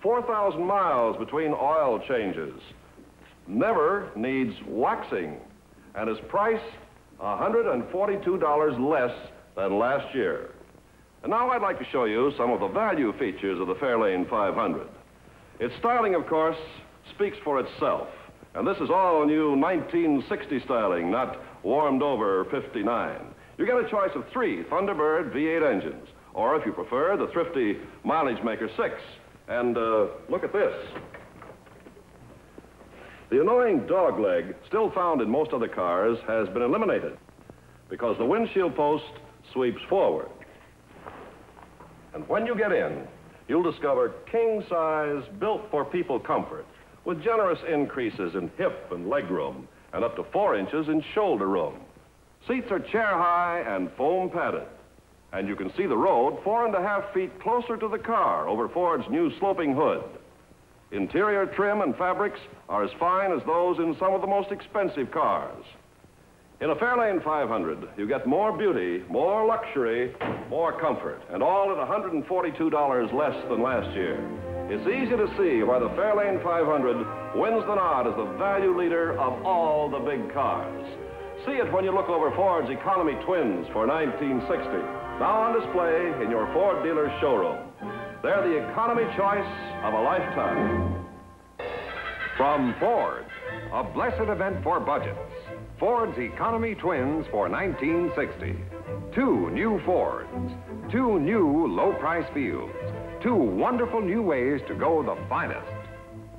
4,000 miles between oil changes, never needs waxing, and is priced $142 less than last year. And now I'd like to show you some of the value features of the Fairlane 500. Its styling, of course, speaks for itself. And this is all new 1960 styling, not warmed over 59. You get a choice of 3 Thunderbird V8 engines, or if you prefer, the thrifty Mileage Maker 6. And look at this. The annoying dogleg, still found in most other cars, has been eliminated because the windshield post sweeps forward. And when you get in, you'll discover king-size, built-for-people comfort with generous increases in hip and leg room and up to 4 inches in shoulder room. Seats are chair-high and foam padded. And you can see the road 4.5 feet closer to the car over Ford's new sloping hood. Interior trim and fabrics are as fine as those in some of the most expensive cars. In a Fairlane 500, you get more beauty, more luxury, more comfort, and all at $142 less than last year. It's easy to see why the Fairlane 500 wins the nod as the value leader of all the big cars. See it when you look over Ford's economy twins for 1960. Now on display in your Ford dealer's showroom. They're the economy choice of a lifetime. From Ford, a blessed event for budgets. Ford's economy twins for 1960. 2 new Fords, 2 new low-price Fields, 2 wonderful new ways to go the finest.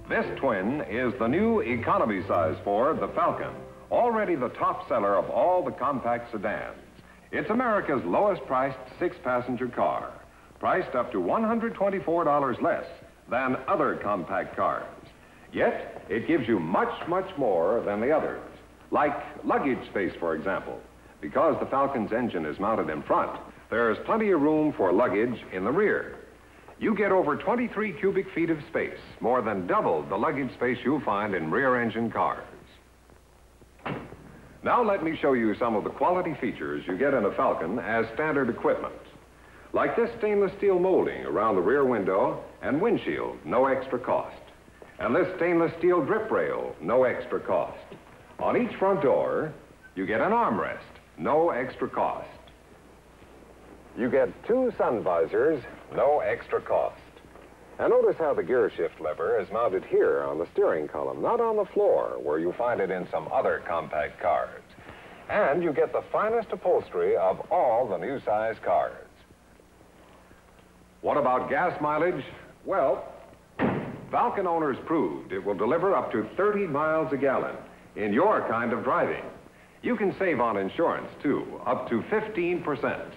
This twin is the new economy-size Ford, the Falcon, already the top seller of all the compact sedans. It's America's lowest-priced 6-passenger car, priced up to $124 less than other compact cars. Yet, it gives you much, much more than the others. Like luggage space, for example. Because the Falcon's engine is mounted in front, there's plenty of room for luggage in the rear. You get over 23 cubic feet of space, more than double the luggage space you'll find in rear-engine cars. Now let me show you some of the quality features you get in a Falcon as standard equipment. Like this stainless steel molding around the rear window and windshield, no extra cost. And this stainless steel drip rail, no extra cost. On each front door, you get an armrest, no extra cost. You get 2 sun visors, no extra cost. And notice how the gear shift lever is mounted here on the steering column, not on the floor, where you find it in some other compact cars. And you get the finest upholstery of all the new size cars. What about gas mileage? Well, Falcon owners proved it will deliver up to 30 miles a gallon in your kind of driving. You can save on insurance, too, up to 15%.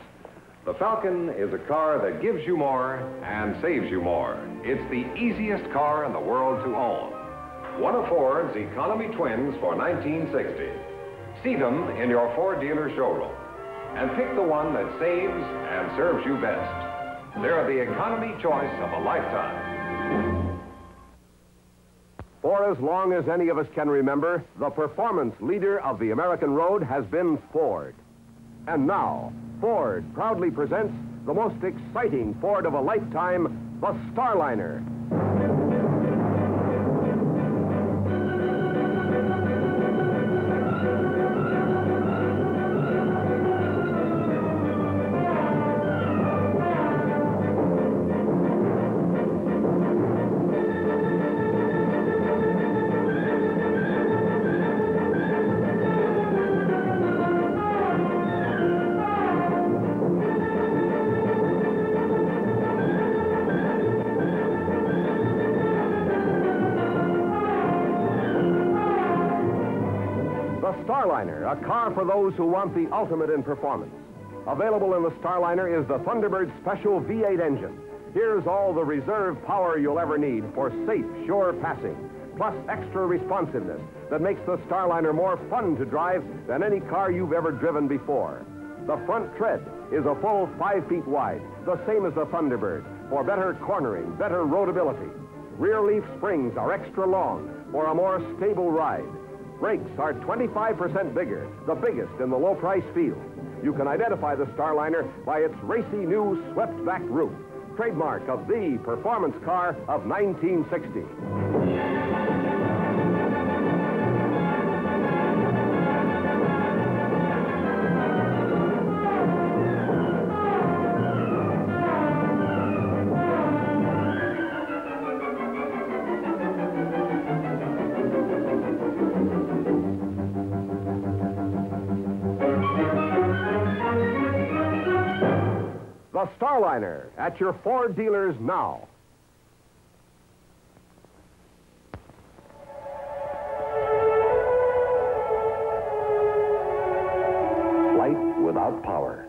The Falcon is a car that gives you more and saves you more. It's the easiest car in the world to own. One of Ford's economy twins for 1960. See them in your Ford dealer showroom. And pick the one that saves and serves you best. They're the economy choice of a lifetime. For as long as any of us can remember, the performance leader of the American road has been Ford. And now, Ford proudly presents the most exciting Ford of a lifetime, the Starliner. Starliner, a car for those who want the ultimate in performance. Available in the Starliner is the Thunderbird Special V8 engine. Here's all the reserve power you'll ever need for safe, sure passing, plus extra responsiveness that makes the Starliner more fun to drive than any car you've ever driven before. The front tread is a full 5 feet wide, the same as the Thunderbird, for better cornering, better roadability. Rear leaf springs are extra long for a more stable ride. Brakes are 25% bigger, the biggest in the low-price field. You can identify the Starliner by its racy new swept-back roof, trademark of the performance car of 1960. The Starliner at your Ford dealers now. Flight without power.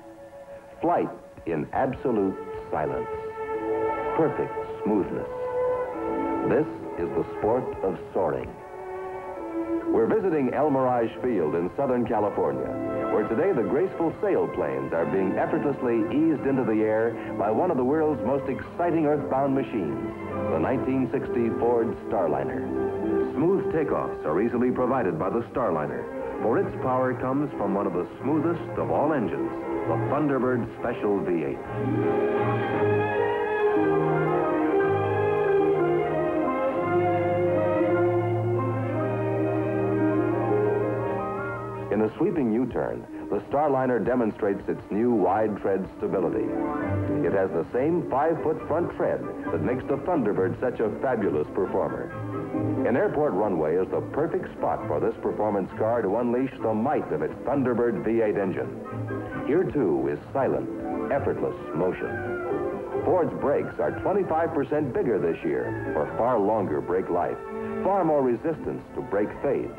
Flight in absolute silence. Perfect smoothness. This is the sport of soaring. We're visiting El Mirage Field in Southern California, where today the graceful sailplanes are being effortlessly eased into the air by one of the world's most exciting earthbound machines, the 1960 Ford Starliner. Smooth takeoffs are easily provided by the Starliner, for its power comes from one of the smoothest of all engines, the Thunderbird Special V8. In a sweeping U-turn, the Starliner demonstrates its new wide tread stability. It has the same 5-foot front tread that makes the Thunderbird such a fabulous performer. An airport runway is the perfect spot for this performance car to unleash the might of its Thunderbird V8 engine. Here, too, is silent, effortless motion. Ford's brakes are 25% bigger this year for far longer brake life, far more resistance to brake fade.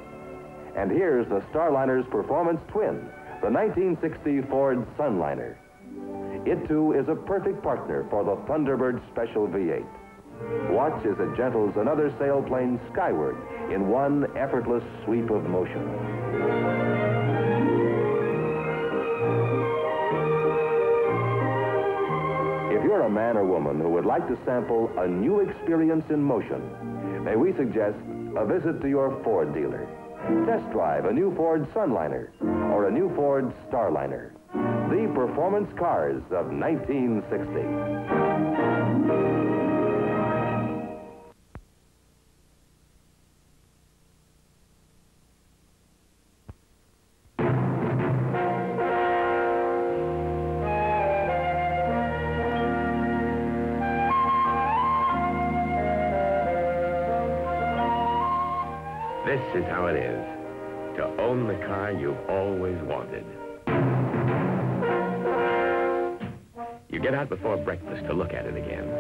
And here's the Starliner's performance twin, the 1960 Ford Sunliner. It, too, is a perfect partner for the Thunderbird Special V8. Watch as it gentles another sailplane skyward in one effortless sweep of motion. If you're a man or woman who would like to sample a new experience in motion, may we suggest a visit to your Ford dealer. Test drive a new Ford Sunliner or a new Ford Starliner. The performance cars of 1960. This is how it is to own the car you've always wanted. You get out before breakfast to look at it again.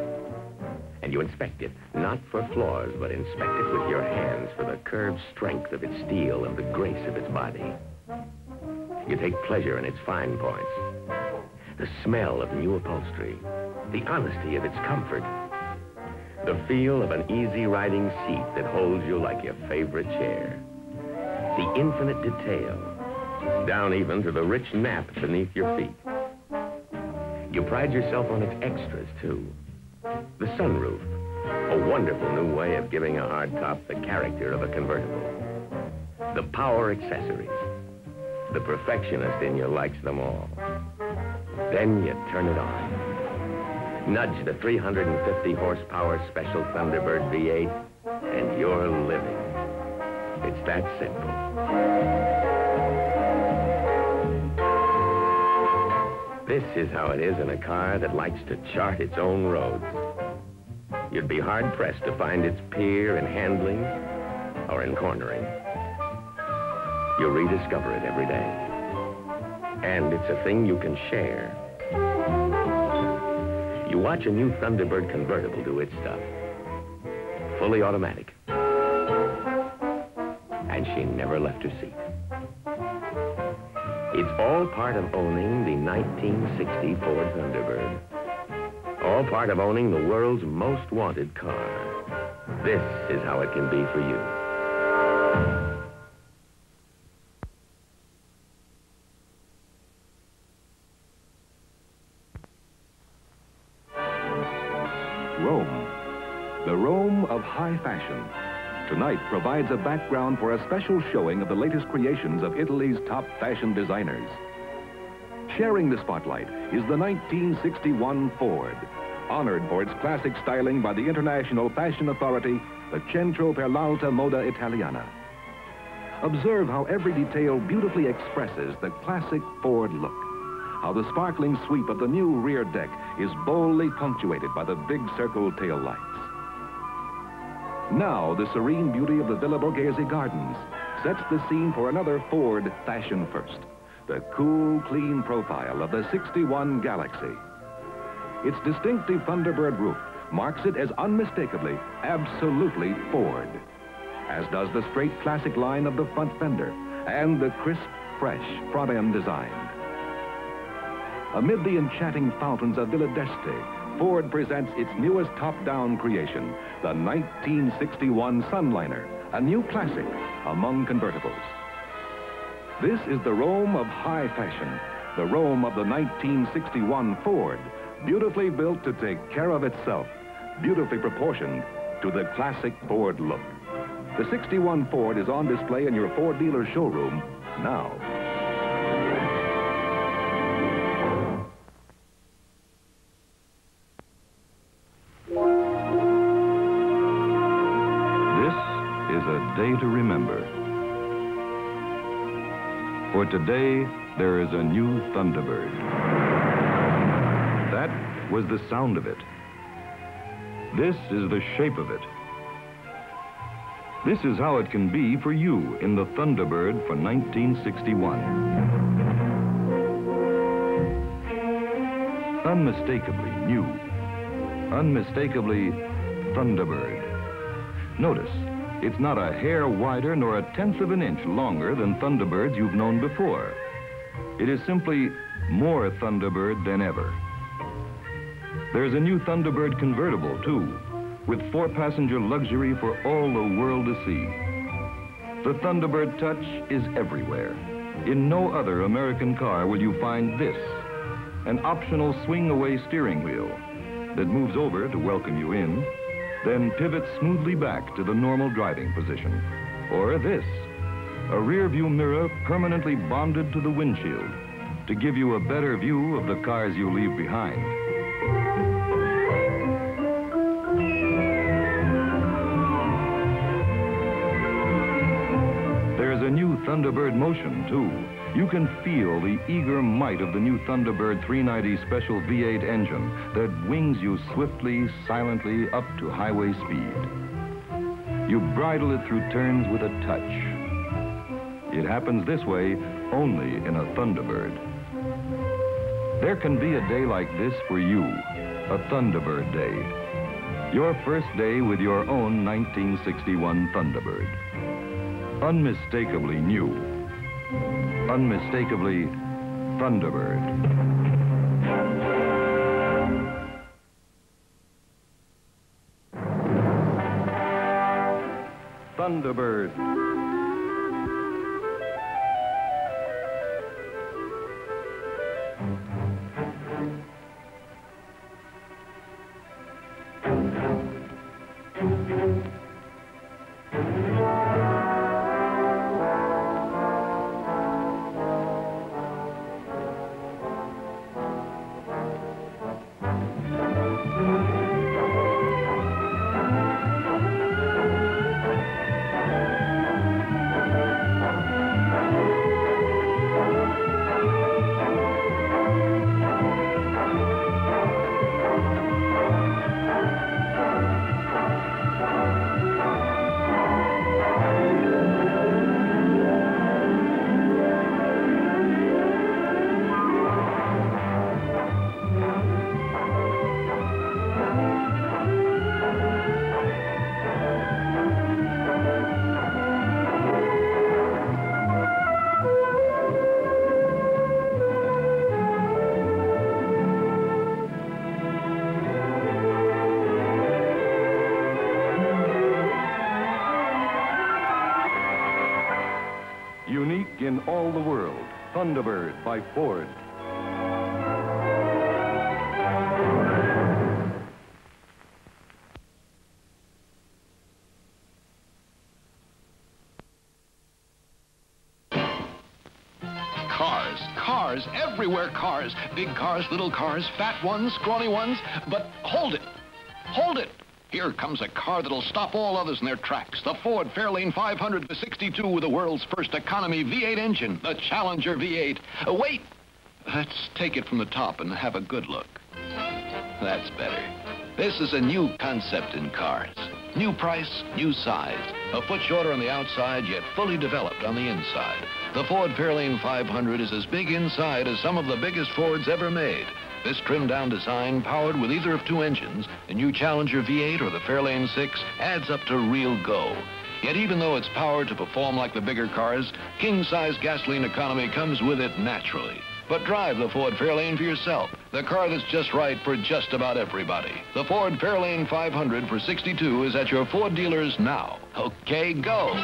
And you inspect it, not for flaws, but inspect it with your hands for the curved strength of its steel and the grace of its body. You take pleasure in its fine points, the smell of new upholstery, the honesty of its comfort, the feel of an easy riding seat that holds you like your favorite chair, the infinite detail, down even to the rich nap beneath your feet. You pride yourself on its extras, too. The sunroof, a wonderful new way of giving a hardtop the character of a convertible. The power accessories. The perfectionist in you likes them all. Then you turn it on. Nudge the 350 horsepower Special Thunderbird V8, and you're living. It's that simple. This is how it is in a car that likes to chart its own roads. You'd be hard-pressed to find its peer in handling or in cornering. You rediscover it every day. And it's a thing you can share. You watch a new Thunderbird convertible do its stuff. Fully automatic. And she never left her seat. It's all part of owning the 1960 Ford Thunderbird. All part of owning the world's most wanted car. This is how it can be for you. Rome, the Rome of high fashion. Tonight provides a background for a special showing of the latest creations of Italy's top fashion designers. Sharing the spotlight is the 1961 Ford, honored for its classic styling by the international fashion authority, the Centro per l'Alta Moda Italiana. Observe how every detail beautifully expresses the classic Ford look. How the sparkling sweep of the new rear deck is boldly punctuated by the big circle tail lights. Now, the serene beauty of the Villa Borghese Gardens sets the scene for another Ford fashion first, the cool, clean profile of the 61 Galaxy. Its distinctive Thunderbird roof marks it as unmistakably, absolutely Ford, as does the straight classic line of the front fender and the crisp, fresh front-end design. Amid the enchanting fountains of Villa d'Este, Ford presents its newest top-down creation, the 1961 Sunliner, a new classic among convertibles. This is the Rome of high fashion, the Rome of the 1961 Ford, beautifully built to take care of itself, beautifully proportioned to the classic Ford look. The 61 Ford is on display in your Ford dealer showroom now. Day to remember. For today, there is a new Thunderbird. That was the sound of it. This is the shape of it. This is how it can be for you in the Thunderbird for 1961. Unmistakably new. Unmistakably Thunderbird. Notice, it's not a hair wider nor a tenth of an inch longer than Thunderbirds you've known before. It is simply more Thunderbird than ever. There's a new Thunderbird convertible, too, with 4-passenger luxury for all the world to see. The Thunderbird touch is everywhere. In no other American car will you find this, an optional swing-away steering wheel that moves over to welcome you in, then pivots smoothly back to the normal driving position. Or this, a rear view mirror permanently bonded to the windshield to give you a better view of the cars you leave behind. There's a new Thunderbird motion, too. You can feel the eager might of the new Thunderbird 390 Special V8 engine that wings you swiftly, silently up to highway speed. You bridle it through turns with a touch. It happens this way only in a Thunderbird. There can be a day like this for you, a Thunderbird day. Your first day with your own 1961 Thunderbird. Unmistakably new. Unmistakably Thunderbird. Thunderbird. Unique in all the world, Thunderbird by Ford. Cars, everywhere cars. Big cars, little cars, fat ones, scrawny ones. But hold it, hold it. Here comes a car that'll stop all others in their tracks. The Ford Fairlane 500 to 62 with the world's first economy V8 engine, the Challenger V8. Wait, let's take it from the top and have a good look. That's better. This is a new concept in cars. New price, new size. A foot shorter on the outside, yet fully developed on the inside. The Ford Fairlane 500 is as big inside as some of the biggest Fords ever made. This trimmed-down design, powered with either of two engines, the new Challenger V8 or the Fairlane 6, adds up to real go. Yet even though it's powered to perform like the bigger cars, king-size gasoline economy comes with it naturally. But drive the Ford Fairlane for yourself, the car that's just right for just about everybody. The Ford Fairlane 500 for 62 is at your Ford dealers now. Okay, go.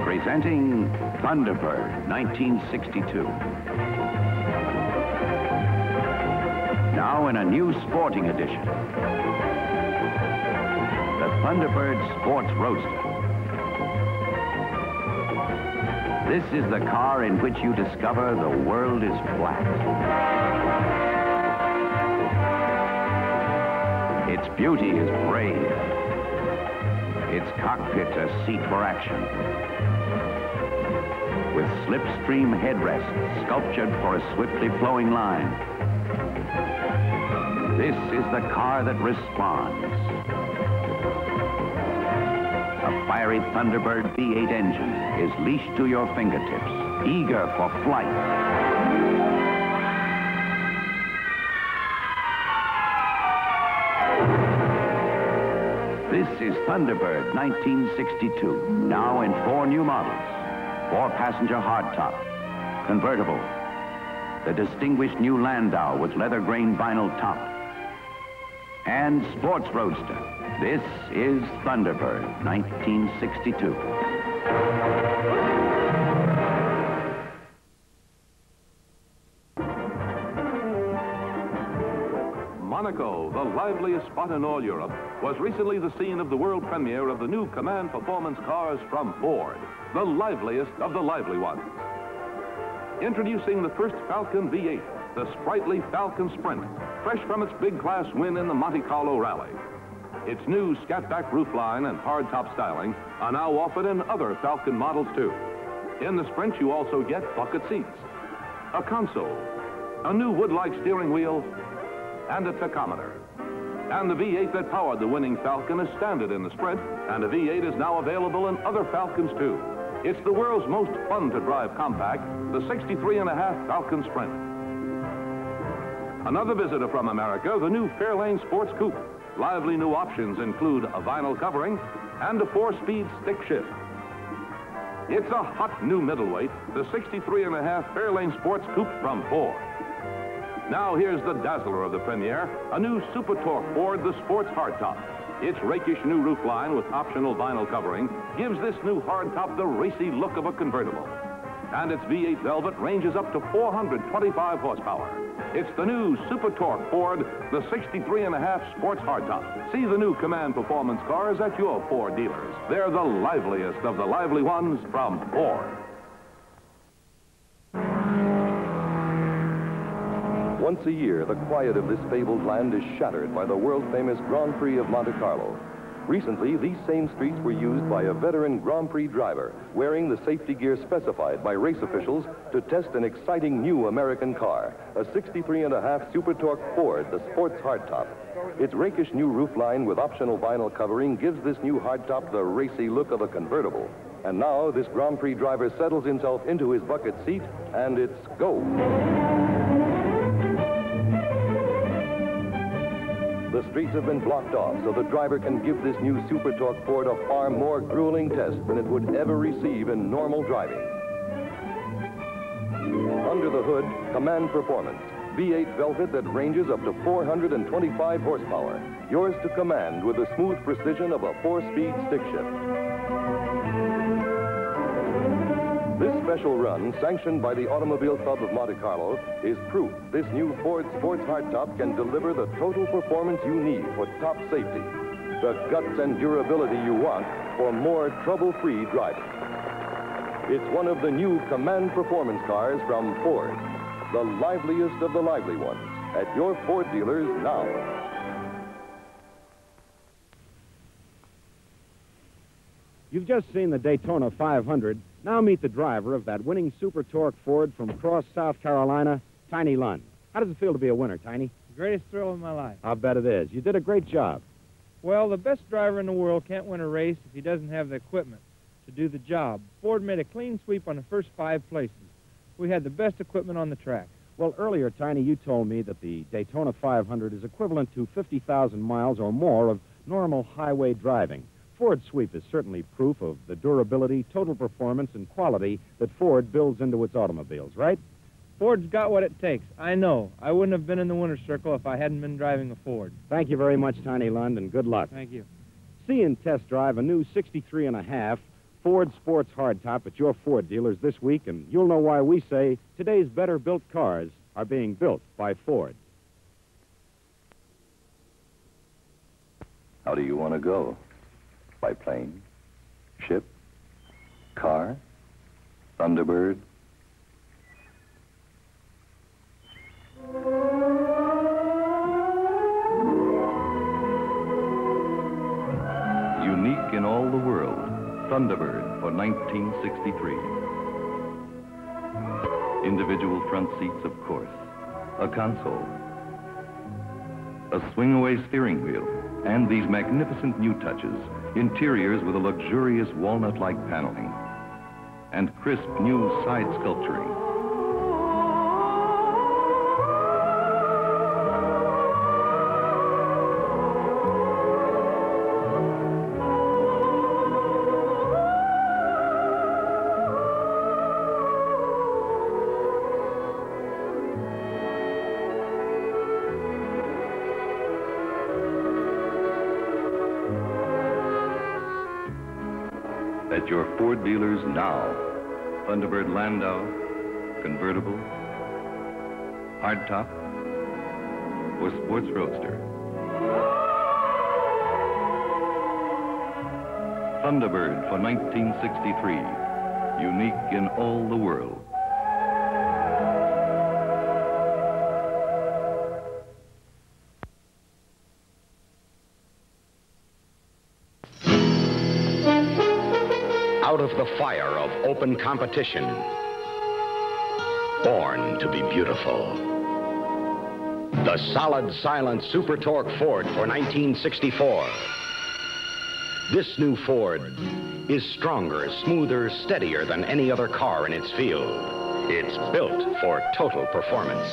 Presenting Thunderbird 1962. Now in a new sporting edition. The Thunderbird Sports Roadster. This is the car in which you discover the world is flat. Its beauty is brave. Its cockpit a seat for action. With slipstream headrests sculptured for a swiftly flowing line. This is the car that responds. A fiery Thunderbird V8 engine is leashed to your fingertips, eager for flight. This is Thunderbird 1962, now in 4 new models. 4-passenger hardtop, convertible, the distinguished new Landau with leather grain vinyl top, and sports roadster. This is Thunderbird 1962. Monaco, the liveliest spot in all Europe, was recently the scene of the world premiere of the new Command performance cars from Ford, the liveliest of the lively ones. Introducing the first Falcon V8, the sprightly Falcon Sprint, fresh from its big class win in the Monte Carlo Rally. Its new scat-back roofline and hardtop styling are now offered in other Falcon models, too. In the Sprint, you also get bucket seats, a console, a new wood-like steering wheel, and a tachometer. And the V8 that powered the winning Falcon is standard in the Sprint, and the V8 is now available in other Falcons, too. It's the world's most fun-to-drive compact, the 63.5 Falcon Sprint. Another visitor from America, the new Fairlane Sports Coupe. Lively new options include a vinyl covering and a 4-speed stick shift. It's a hot new middleweight, the 63.5 Fairlane Sports Coupe from Ford. Now here's the dazzler of the premiere, a new Super Torque Ford, the Sports Hardtop. Its rakish new roofline with optional vinyl covering gives this new hardtop the racy look of a convertible. And its V8 Velvet ranges up to 425 horsepower. It's the new Super Torque Ford, the 63.5 Sports Hardtop. See the new Command Performance cars at your Ford dealers. They're the liveliest of the lively ones from Ford. Once a year, the quiet of this fabled land is shattered by the world-famous Grand Prix of Monte Carlo. Recently, these same streets were used by a veteran Grand Prix driver wearing the safety gear specified by race officials to test an exciting new American car, a 63.5 Super Torque Ford, the Sports Hardtop. Its rakish new roofline with optional vinyl covering gives this new hardtop the racy look of a convertible. And now, this Grand Prix driver settles himself into his bucket seat, and it's go. The streets have been blocked off so the driver can give this new Super Torque Ford a far more grueling test than it would ever receive in normal driving. Under the hood, Command Performance, V8 Velvet that ranges up to 425 horsepower. Yours to command with the smooth precision of a 4-speed stick shift. This special run, sanctioned by the Automobile Club of Monte Carlo, is proof this new Ford Sports Hardtop can deliver the total performance you need for top safety, the guts and durability you want for more trouble-free driving. It's one of the new Command Performance cars from Ford, the liveliest of the lively ones, at your Ford dealers now. You've just seen the Daytona 500. Now meet the driver of that winning Super Torque Ford from Cross, South Carolina, Tiny Lund. How does it feel to be a winner, Tiny? The greatest thrill of my life. I'll bet it is. You did a great job. Well, the best driver in the world can't win a race if he doesn't have the equipment to do the job. Ford made a clean sweep on the first 5 places. We had the best equipment on the track. Well, earlier, Tiny, you told me that the Daytona 500 is equivalent to 50,000 miles or more of normal highway driving. Ford Sweep is certainly proof of the durability, total performance, and quality that Ford builds into its automobiles, right? Ford's got what it takes. I know. I wouldn't have been in the winner's circle if I hadn't been driving a Ford. Thank you very much, Tiny Lund, and good luck. Thank you. See and test drive a new 63.5 Ford Sports Hardtop at your Ford dealers this week, and you'll know why we say today's better-built cars are being built by Ford. How do you want to go? By plane, ship, car, Thunderbird? Unique in all the world, Thunderbird for 1963. Individual front seats, of course, a console, a swing-away steering wheel, and these magnificent new touches, interiors with a luxurious walnut-like paneling, and crisp new side sculpturing. At your Ford dealers now, Thunderbird Landau, convertible, hardtop, or sports roadster. Thunderbird for 1963, unique in all the world. of the fire of open competition. Born to be beautiful. The solid, silent Super Torque Ford for 1964. This new Ford is stronger, smoother, steadier than any other car in its field. It's built for total performance.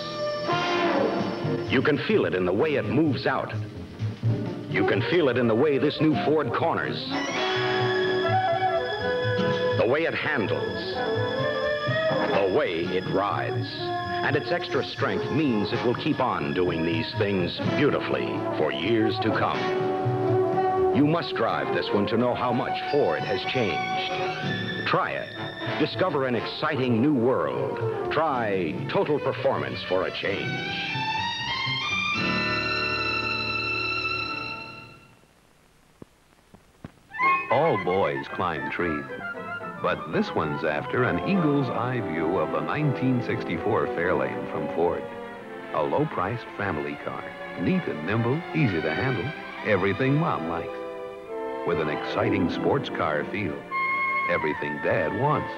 You can feel it in the way it moves out. You can feel it in the way this new Ford corners. The way it handles. The way it rides. And its extra strength means it will keep on doing these things beautifully for years to come. You must drive this one to know how much Ford has changed. Try it. Discover an exciting new world. Try total performance for a change. All boys climb trees, but this one's after an eagle's eye view of the 1964 Fairlane from Ford. A low-priced family car, neat and nimble, easy to handle, everything Mom likes. With an exciting sports car feel, everything Dad wants.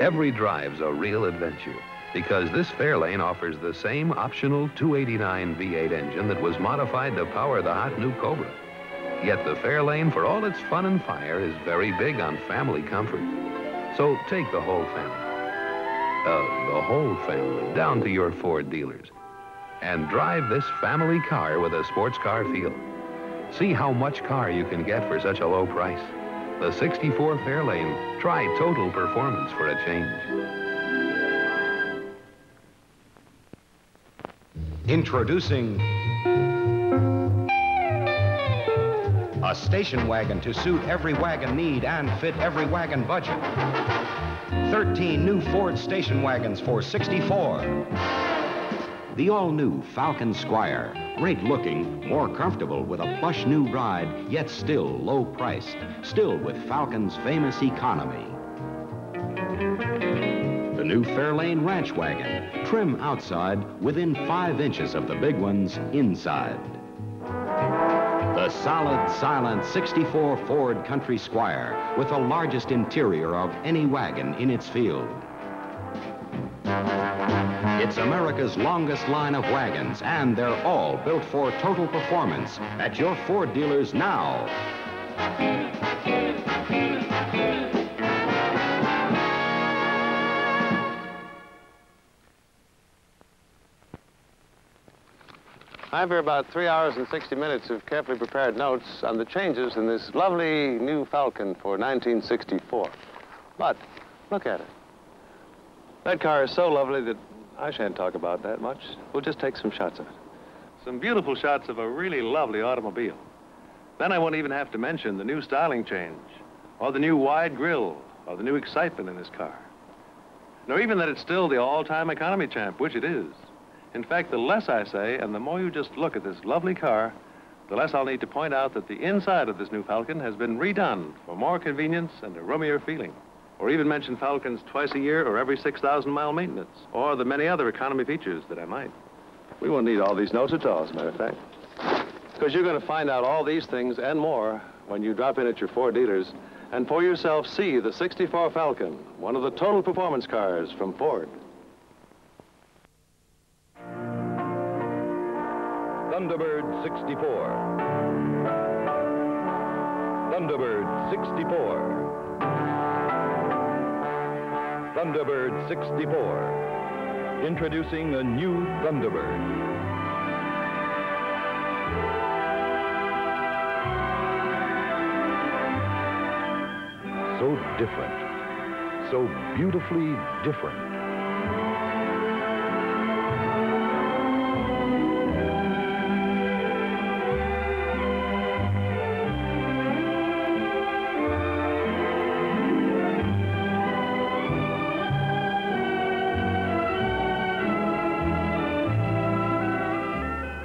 Every drive's a real adventure, because this Fairlane offers the same optional 289 V8 engine that was modified to power the hot new Cobra. Yet the Fairlane, for all its fun and fire, is very big on family comfort. So take the whole family down to your Ford dealers and drive this family car with a sports car feel. See how much car you can get for such a low price. The 64 Fairlane. Try total performance for a change. Introducing a station wagon to suit every wagon need and fit every wagon budget. 13 new Ford station wagons for $64. The all-new Falcon Squire. Great looking, more comfortable with a plush new ride, yet still low priced. Still with Falcon's famous economy. The new Fairlane Ranch Wagon. Trim outside, within 5 inches of the big ones inside. The solid, silent 64 Ford Country Squire with the largest interior of any wagon in its field. It's America's longest line of wagons, and they're all built for total performance at your Ford dealers now. I have here about 3 hours and 60 minutes of carefully prepared notes on the changes in this lovely new Falcon for 1964. But look at it. That car is so lovely that I shan't talk about that much. We'll just take some shots of it. Some beautiful shots of a really lovely automobile. Then I won't even have to mention the new styling change, or the new wide grille, or the new excitement in this car. Nor even that it's still the all-time economy champ, which it is. In fact, the less I say, and the more you just look at this lovely car, the less I'll need to point out that the inside of this new Falcon has been redone for more convenience and a roomier feeling. Or even mention Falcons twice a year or every 6,000-mile maintenance, or the many other economy features that I might. We won't need all these notes at all, as a matter of fact. Because you're going to find out all these things and more when you drop in at your Ford dealers and for yourself see the 64 Falcon, one of the total performance cars from Ford. Thunderbird 64. Thunderbird 64. Thunderbird 64. Introducing the new Thunderbird. So different. So beautifully different.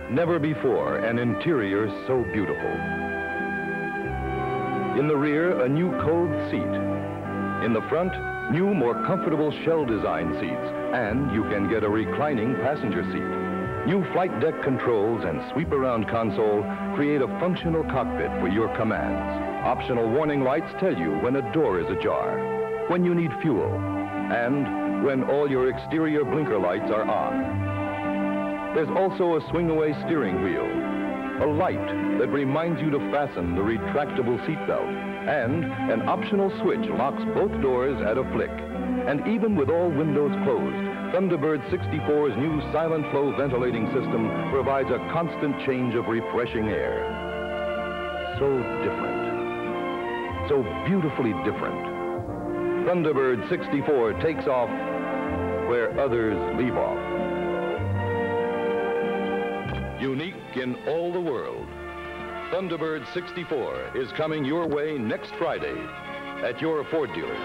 Never before an interior so beautiful. In the rear, a new cove seat. In the front, new, more comfortable shell design seats, and you can get a reclining passenger seat. New flight deck controls and sweep-around console create a functional cockpit for your commands. Optional warning lights tell you when a door is ajar, when you need fuel, and when all your exterior blinker lights are on. There's also a swing-away steering wheel, a light that reminds you to fasten the retractable seatbelt, and an optional switch locks both doors at a flick. And even with all windows closed, Thunderbird 64's new silent flow ventilating system provides a constant change of refreshing air. So different. So beautifully different. Thunderbird 64 takes off where others leave off. Unique in all the world, Thunderbird 64 is coming your way next Friday at your Ford dealers.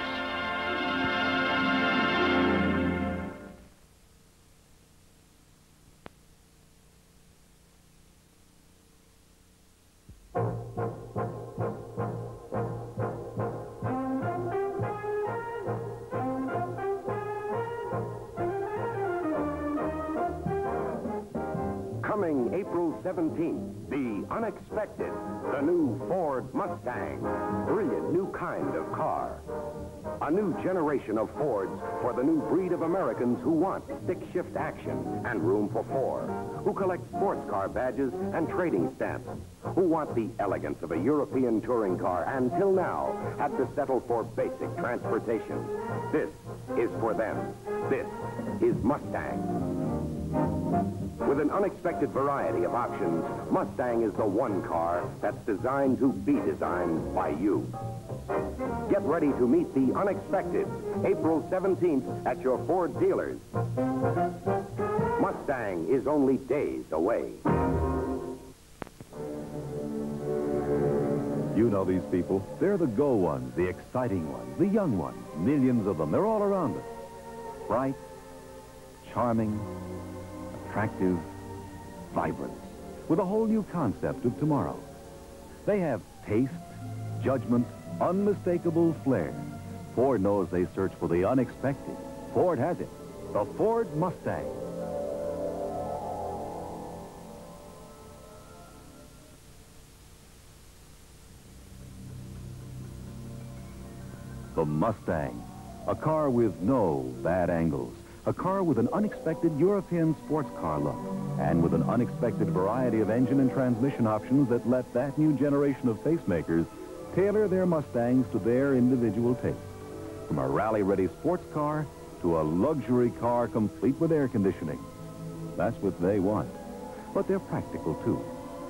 Coming April 17th, the unexpected, the new Ford Mustang. Brilliant new kind of car. A new generation of Fords for the new breed of Americans who want stick-shift action and room for four, who collect sports car badges and trading stamps, who want the elegance of a European touring car and till now had to settle for basic transportation. This is for them. This is Mustang. With an unexpected variety of options, Mustang is the one car that's designed to be designed by you. Get ready to meet the unexpected April 17th at your Ford dealers. Mustang is only days away. You know these people. They're the go ones, the exciting ones, the young ones. Millions of them. They're all around us. Bright, charming, attractive, vibrant, with a whole new concept of tomorrow. They have taste, judgment, unmistakable flair. Ford knows they search for the unexpected. Ford has it. The Ford Mustang. The Mustang. A car with no bad angles. A car with an unexpected European sports car look, and with an unexpected variety of engine and transmission options that let that new generation of tastemakers tailor their Mustangs to their individual taste. From a rally-ready sports car to a luxury car complete with air conditioning. That's what they want. But they're practical, too.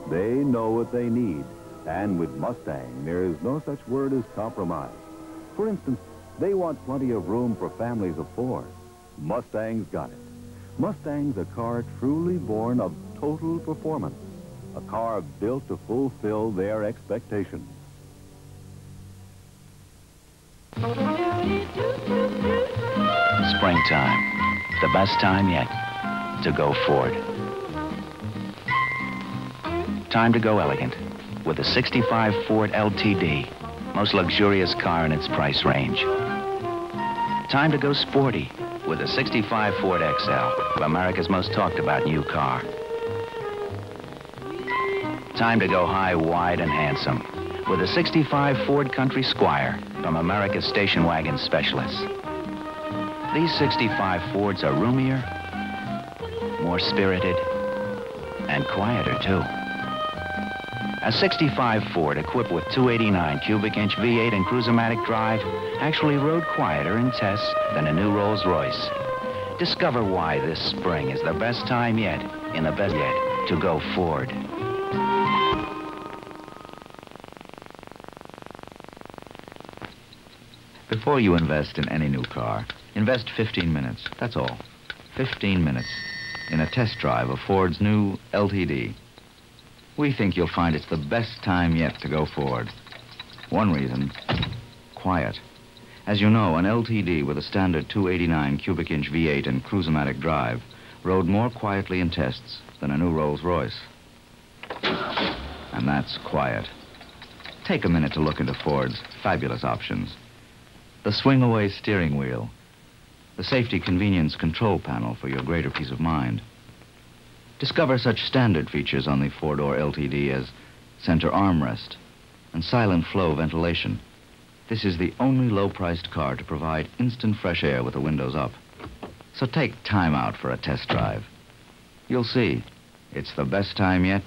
They know what they need. And with Mustang, there is no such word as compromise. For instance, they want plenty of room for families of four. Mustang's got it. Mustang's a car truly born of total performance. A car built to fulfill their expectations. Springtime. The best time yet to go Ford. Time to go elegant with the 65 Ford LTD, most luxurious car in its price range. Time to go sporty with the 65 Ford XL, America's most talked about new car. Time to go high, wide, and handsome with the 65 Ford Country Squire from America's station wagon specialists. These 65 Fords are roomier, more spirited, and quieter, too. A 65 Ford equipped with 289 cubic inch V8 and Cruise-O-Matic drive actually rode quieter in tests than a new Rolls-Royce. Discover why this spring is the best time yet, in the best yet, to go Ford. Before you invest in any new car, invest 15 minutes, that's all. 15 minutes in a test drive of Ford's new LTD. We think you'll find it's the best time yet to go Ford. One reason, quiet. As you know, an LTD with a standard 289 cubic inch V8 and Cruise-O-Matic drive rode more quietly in tests than a new Rolls-Royce. And that's quiet. Take a minute to look into Ford's fabulous options. The swing-away steering wheel, the safety convenience control panel for your greater peace of mind. Discover such standard features on the four-door LTD as center armrest and silent flow ventilation. This is the only low-priced car to provide instant fresh air with the windows up. So take time out for a test drive. You'll see, it's the best time yet,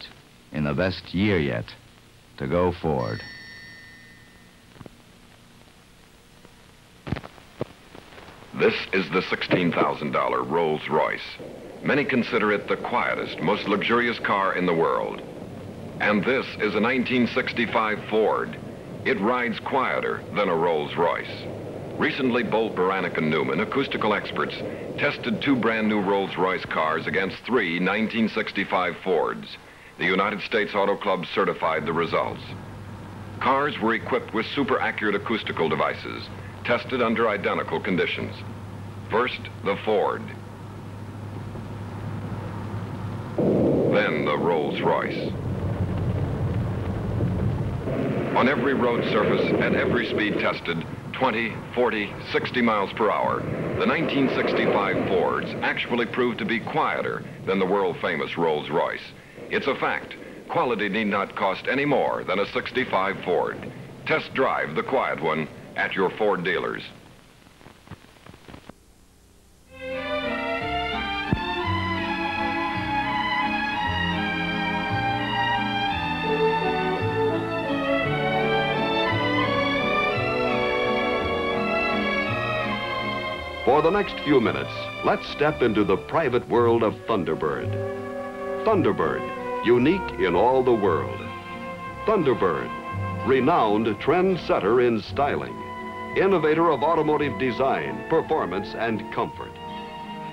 in the best year yet, to go Ford. This is the $16,000 Rolls-Royce. Many consider it the quietest, most luxurious car in the world. And this is a 1965 Ford. It rides quieter than a Rolls-Royce. Recently, Bolt, Beranek, and Newman, acoustical experts, tested two brand new Rolls-Royce cars against three 1965 Fords. The United States Auto Club certified the results. Cars were equipped with super accurate acoustical devices, tested under identical conditions. First, the Ford. Then the Rolls-Royce. On every road surface, at every speed tested, 20, 40, 60 miles per hour, the 1965 Fords actually proved to be quieter than the world-famous Rolls-Royce. It's a fact. Quality need not cost any more than a 65 Ford. Test drive the quiet one at your Ford dealers. For the next few minutes, let's step into the private world of Thunderbird. Thunderbird, unique in all the world. Thunderbird, renowned trendsetter in styling, innovator of automotive design, performance, and comfort.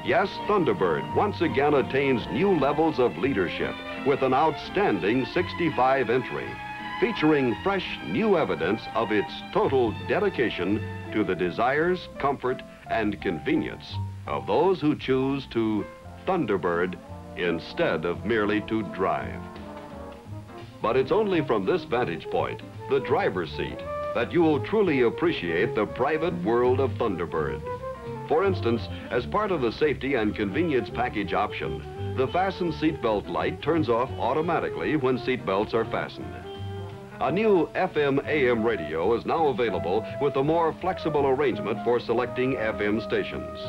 Yes, Thunderbird once again attains new levels of leadership with an outstanding 65 entry, featuring fresh new evidence of its total dedication to the desires, comfort, and convenience of those who choose to Thunderbird instead of merely to drive. But it's only from this vantage point, the driver's seat, that you will truly appreciate the private world of Thunderbird. For instance, as part of the safety and convenience package option, the fasten seatbelt light turns off automatically when seatbelts are fastened. A new FM/AM radio is now available with a more flexible arrangement for selecting FM stations.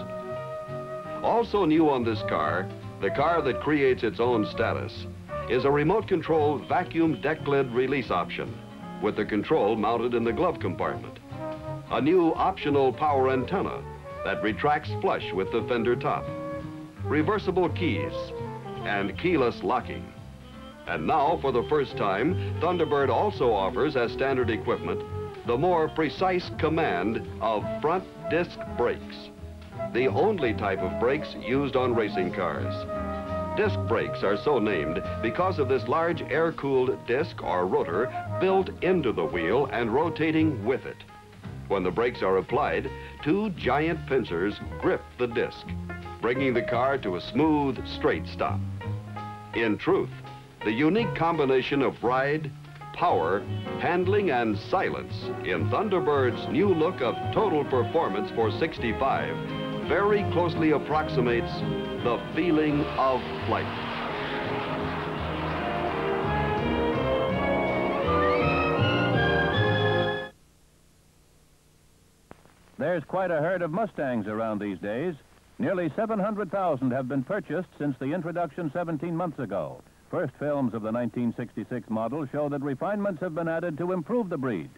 Also new on this car, the car that creates its own status, is a remote-controlled vacuum deck lid release option with the control mounted in the glove compartment. A new optional power antenna that retracts flush with the fender top. Reversible keys and keyless locking. And now, for the first time, Thunderbird also offers as standard equipment the more precise command of front disc brakes, the only type of brakes used on racing cars. Disc brakes are so named because of this large air-cooled disc or rotor built into the wheel and rotating with it. When the brakes are applied, two giant pincers grip the disc, bringing the car to a smooth, straight stop. In truth, the unique combination of ride, power, handling, and silence in Thunderbird's new look of total performance for 65 very closely approximates the feeling of flight. There's quite a herd of Mustangs around these days. Nearly 700,000 have been purchased since the introduction 17 months ago. First films of the 1966 model show that refinements have been added to improve the breed.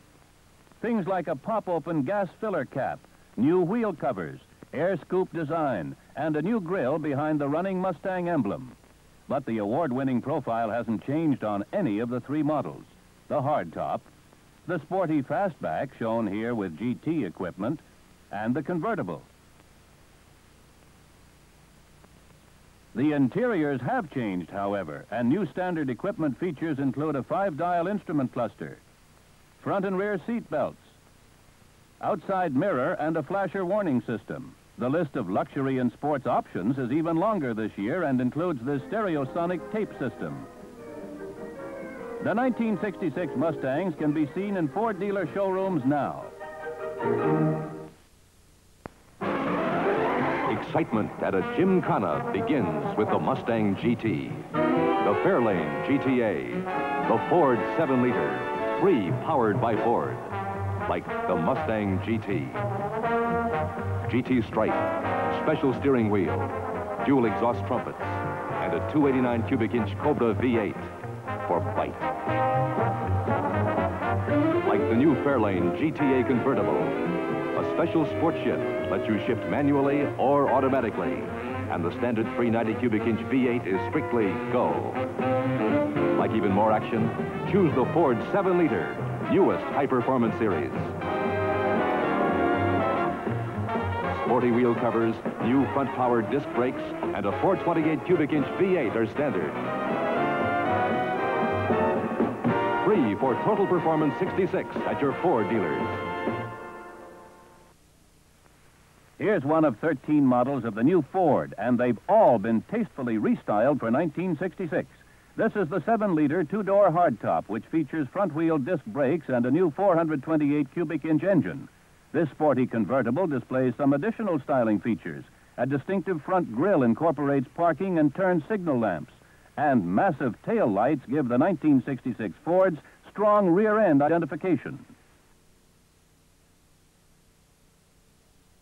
Things like a pop-open gas filler cap, new wheel covers, air scoop design, and a new grille behind the running Mustang emblem. But the award-winning profile hasn't changed on any of the three models. The hardtop, the sporty fastback, shown here with GT equipment, and the convertible. The interiors have changed, however, and new standard equipment features include a 5-dial instrument cluster, front and rear seat belts, outside mirror, and a flasher warning system. The list of luxury and sports options is even longer this year and includes the Stereosonic tape system. The 1966 Mustangs can be seen in Ford dealer showrooms now. Excitement at a gymkhana begins with the Mustang GT. The Fairlane GTA, the Ford 7-liter, 3 powered by Ford, like the Mustang GT. GT Stripe, special steering wheel, dual exhaust trumpets, and a 289 cubic inch Cobra V8 for bite. Like the new Fairlane GTA convertible, a special sport shift lets you shift manually or automatically, and the standard 390 cubic inch V8 is strictly go. Like even more action, choose the Ford 7-liter, newest high-performance series. Sporty wheel covers, new front-powered disc brakes, and a 428 cubic inch V8 are standard. Free for Total Performance 66 at your Ford dealers. Here's one of 13 models of the new Ford, and they've all been tastefully restyled for 1966. This is the 7-liter 2-door hardtop, which features front-wheel disc brakes and a new 428 cubic inch engine. This sporty convertible displays some additional styling features. A distinctive front grille incorporates parking and turn signal lamps, and massive tail lights give the 1966 Fords strong rear-end identification.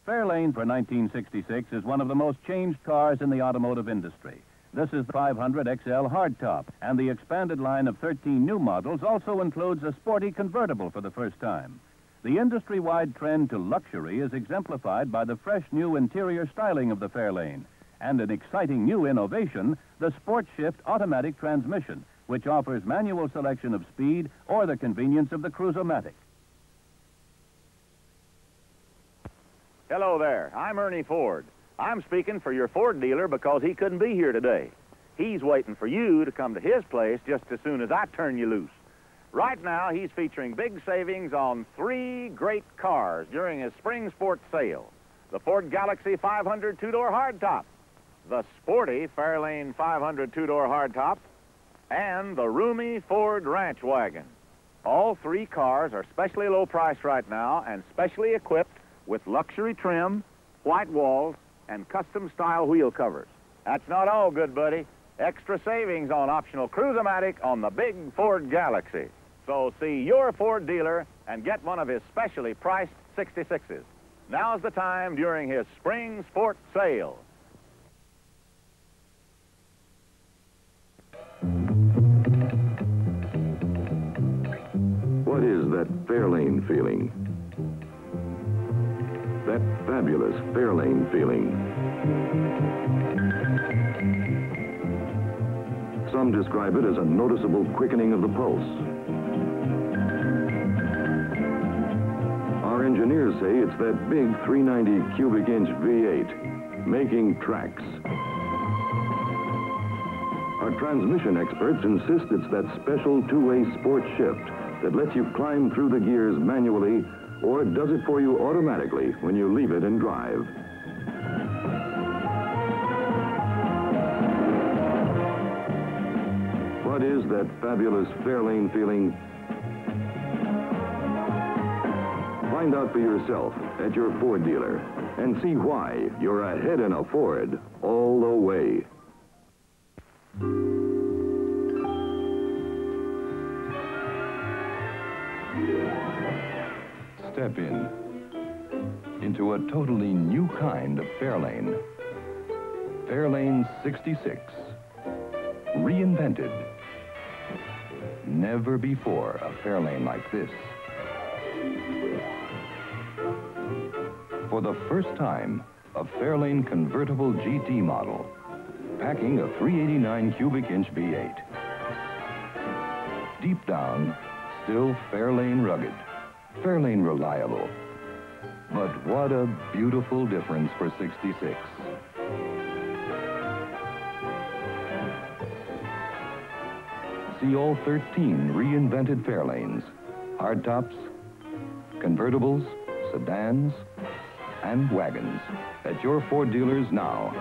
Fairlane for 1966 is one of the most changed cars in the automotive industry. This is the 500 XL hardtop, and the expanded line of 13 new models also includes a sporty convertible for the first time. The industry-wide trend to luxury is exemplified by the fresh new interior styling of the Fairlane, and an exciting new innovation, the Sport Shift automatic transmission, which offers manual selection of speed or the convenience of the Cruise-O-Matic. Hello there, I'm Ernie Ford. I'm speaking for your Ford dealer because he couldn't be here today. He's waiting for you to come to his place just as soon as I turn you loose. Right now, he's featuring big savings on 3 great cars during his spring sports sale. The Ford Galaxy 500 2-door hardtop, the sporty Fairlane 500 2-door hardtop, and the roomy Ford Ranch wagon. All 3 cars are specially low priced right now and specially equipped with luxury trim, white walls, and custom-style wheel covers. That's not all, good buddy. Extra savings on optional Cruise-O-Matic on the big Ford Galaxy. So see your Ford dealer and get one of his specially priced 66s. Now's the time during his spring sports sale. What is that Fairlane feeling? That fabulous Fairlane feeling. Some describe it as a noticeable quickening of the pulse. Our engineers say it's that big 390 cubic inch V8 making tracks. Our transmission experts insist it's that special 2-way sport shift that lets you climb through the gears manually or does it for you automatically when you leave it and drive. What is that fabulous Fairlane feeling? Find out for yourself at your Ford dealer and see why you're ahead in a Ford all the way. Step into a totally new kind of Fairlane. Fairlane 66. Reinvented. Never before a Fairlane like this. For the first time, a Fairlane convertible GT model, packing a 389 cubic inch V8. Deep down, still Fairlane rugged, Fairlane reliable. But what a beautiful difference for 66. See all 13 reinvented Fairlanes, hardtops, convertibles, sedans, and wagons at your Ford dealers now.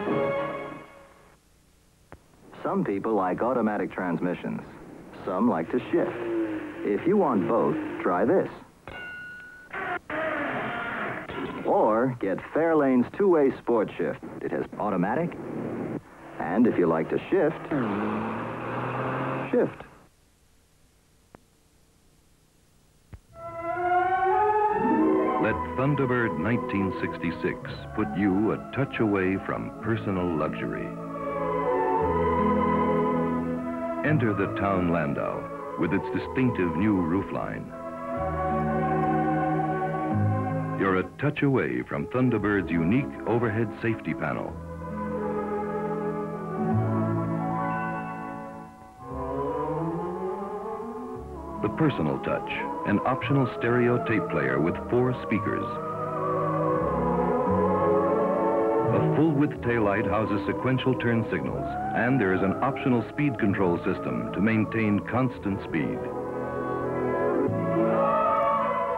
Some people like automatic transmissions. Some like to shift. If you want both, try this. Or power, get Fairlane's two-way sport shift. It has automatic, and if you like to shift, shift. Let Thunderbird 1966 put you a touch away from personal luxury. Enter the town landau with its distinctive new roofline. You're a touch away from Thunderbird's unique overhead safety panel. The personal touch, an optional stereo tape player with 4 speakers. A full-width taillight houses sequential turn signals, and there is an optional speed control system to maintain constant speed.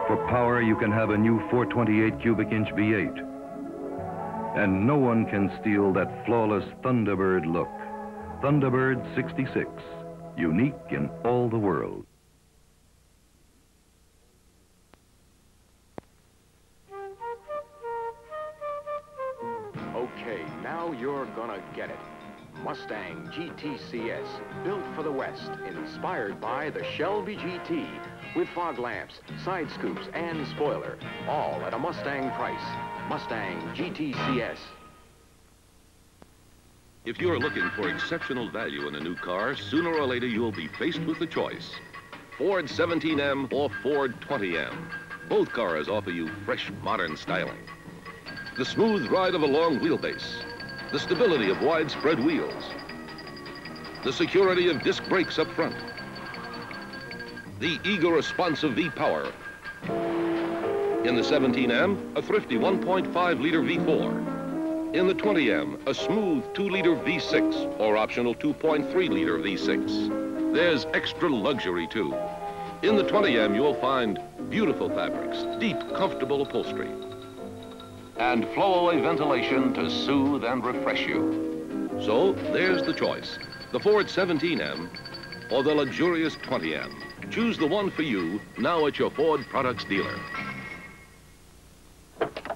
For power, you can have a new 428 cubic inch V8. And no one can steal that flawless Thunderbird look. Thunderbird 66, unique in all the world. Okay, now you're gonna get it. Mustang GTCS, built for the West, inspired by the Shelby GT, with fog lamps, side scoops, and spoiler, all at a Mustang price. Mustang GTCS. If you're looking for exceptional value in a new car, sooner or later you'll be faced with the choice. Ford 17M or Ford 20M. Both cars offer you fresh, modern styling. The smooth ride of a long wheelbase. The stability of widespread wheels. The security of disc brakes up front. The eager response of V-Power. In the 17M, a thrifty 1.5-liter V4. In the 20M, a smooth 2-liter V6 or optional 2.3-liter V6. There's extra luxury, too. In the 20M, you'll find beautiful fabrics, deep, comfortable upholstery, and flow-away ventilation to soothe and refresh you. So there's the choice, the Ford 17M or the luxurious 20M. Choose the one for you now at your Ford Products dealer.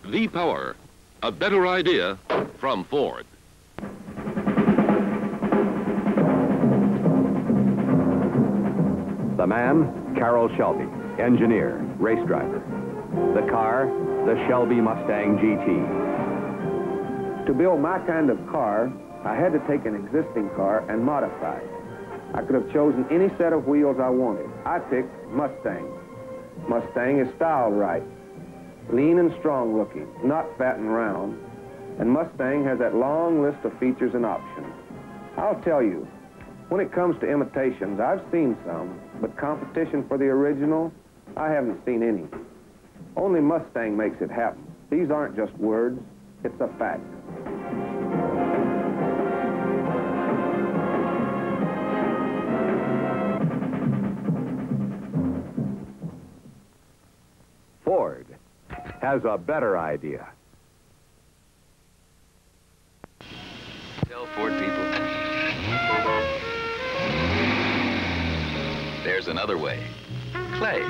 V-Power, a better idea from Ford. The man, Carroll Shelby, engineer, race driver. The car, the Shelby Mustang GT. To build my kind of car, I had to take an existing car and modify it. I could have chosen any set of wheels I wanted. I picked Mustang. Mustang is styled right, lean and strong looking, not fat and round. And Mustang has that long list of features and options. I'll tell you, when it comes to imitations, I've seen some, but competition for the original, I haven't seen any. Only Mustang makes it happen. These aren't just words, it's a fact. Ford has a better idea. Tell Ford people. There's another way. Clay.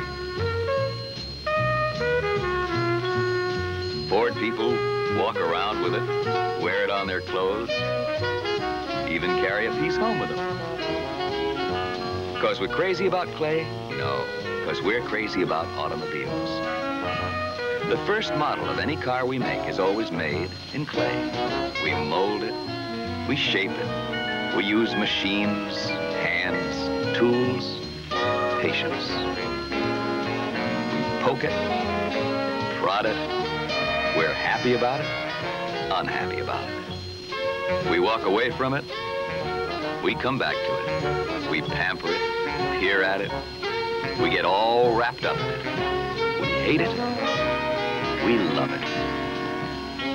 Ford people walk around with it, wear it on their clothes, even carry a piece home with them. Because we're crazy about clay? No, because we're crazy about automobiles. The first model of any car we make is always made in clay. We mold it, we shape it, we use machines, hands, tools, patience. We poke it, prod it. We're happy about it, unhappy about it. We walk away from it, we come back to it. We pamper it, peer at it. We get all wrapped up in it. We hate it, we love it.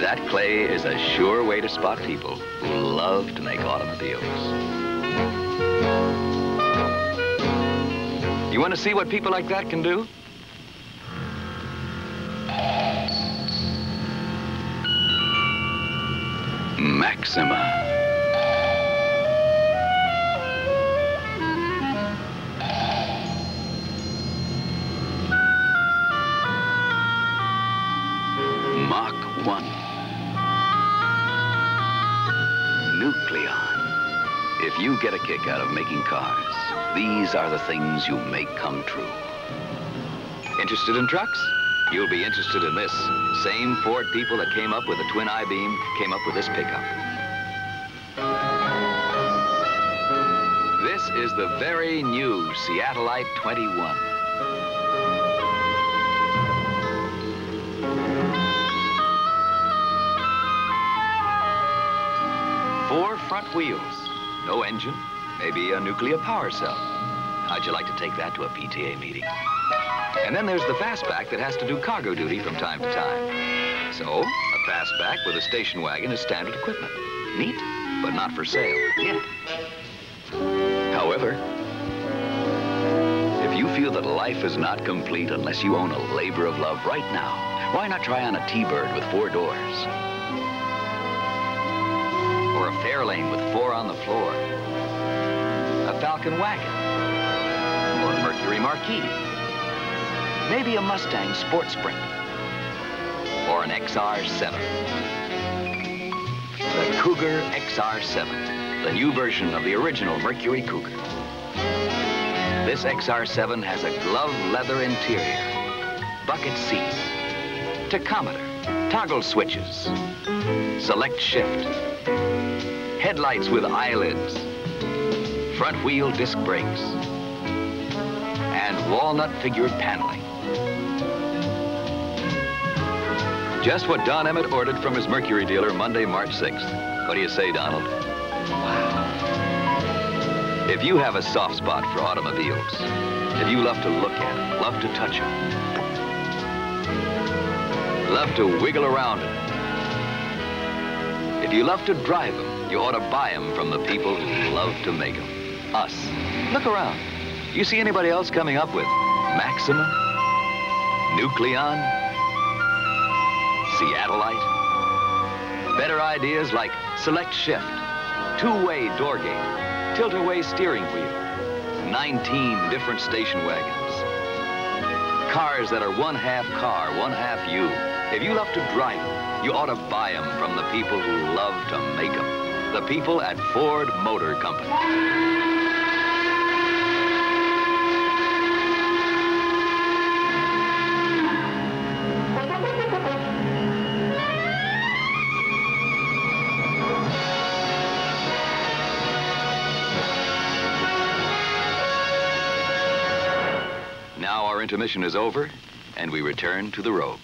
That clay is a sure way to spot people who love to make automobiles. You want to see what people like that can do? Maxima. Mach Nucleon. If you get a kick out of making cars, these are the things you make come true. Interested in trucks? You'll be interested in this. Same Ford people that came up with the twin I-beam came up with this pickup. This is the very new Seattleite 21. Four front wheels, no engine, maybe a nuclear power cell. How'd you like to take that to a PTA meeting? And then there's the fastback that has to do cargo duty from time to time. So, a fastback with a station wagon is standard equipment. Neat, but not for sale yet. However, if you feel that life is not complete unless you own a labor of love right now, why not try on a T-Bird with 4 doors? Or a Fairlane with 4 on the floor? A Falcon wagon? Or a Mercury Marquis? Maybe a Mustang Sport Sprint? Or an XR7? The Cougar XR7, the new version of the original Mercury Cougar. This XR7 has a glove leather interior, bucket seats, tachometer, toggle switches, select shift, headlights with eyelids, front wheel disc brakes, and walnut figured paneling. Just what Don Emmett ordered from his Mercury dealer Monday, March 6th. What do you say, Donald? Wow. If you have a soft spot for automobiles, if you love to look at them, love to touch them, love to wiggle around in them, if you love to drive them, you ought to buy them from the people who love to make them. Us. Look around. You see anybody else coming up with Maxima, Nucleon, Seattleite? Better ideas like select shift, 2-way door gate, tilt-away steering wheel, 19 different station wagons. Cars that are 1/2 car, 1/2 you. If you love to drive them, you ought to buy them from the people who love to make them. The people at Ford Motor Company. Now our intermission is over, and we return to the Robe.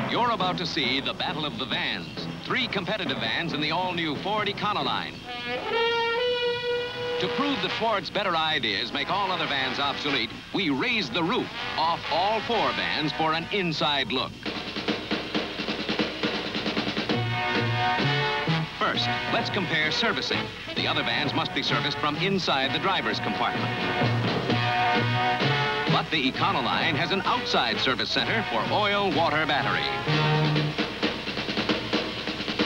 You're about to see the Battle of the Vans. 3 competitive vans in the all-new Ford Econoline. To prove that Ford's better ideas make all other vans obsolete, we raised the roof off all 4 vans for an inside look. First, let's compare servicing. The other vans must be serviced from inside the driver's compartment. But the Econoline has an outside service center for oil, water, battery.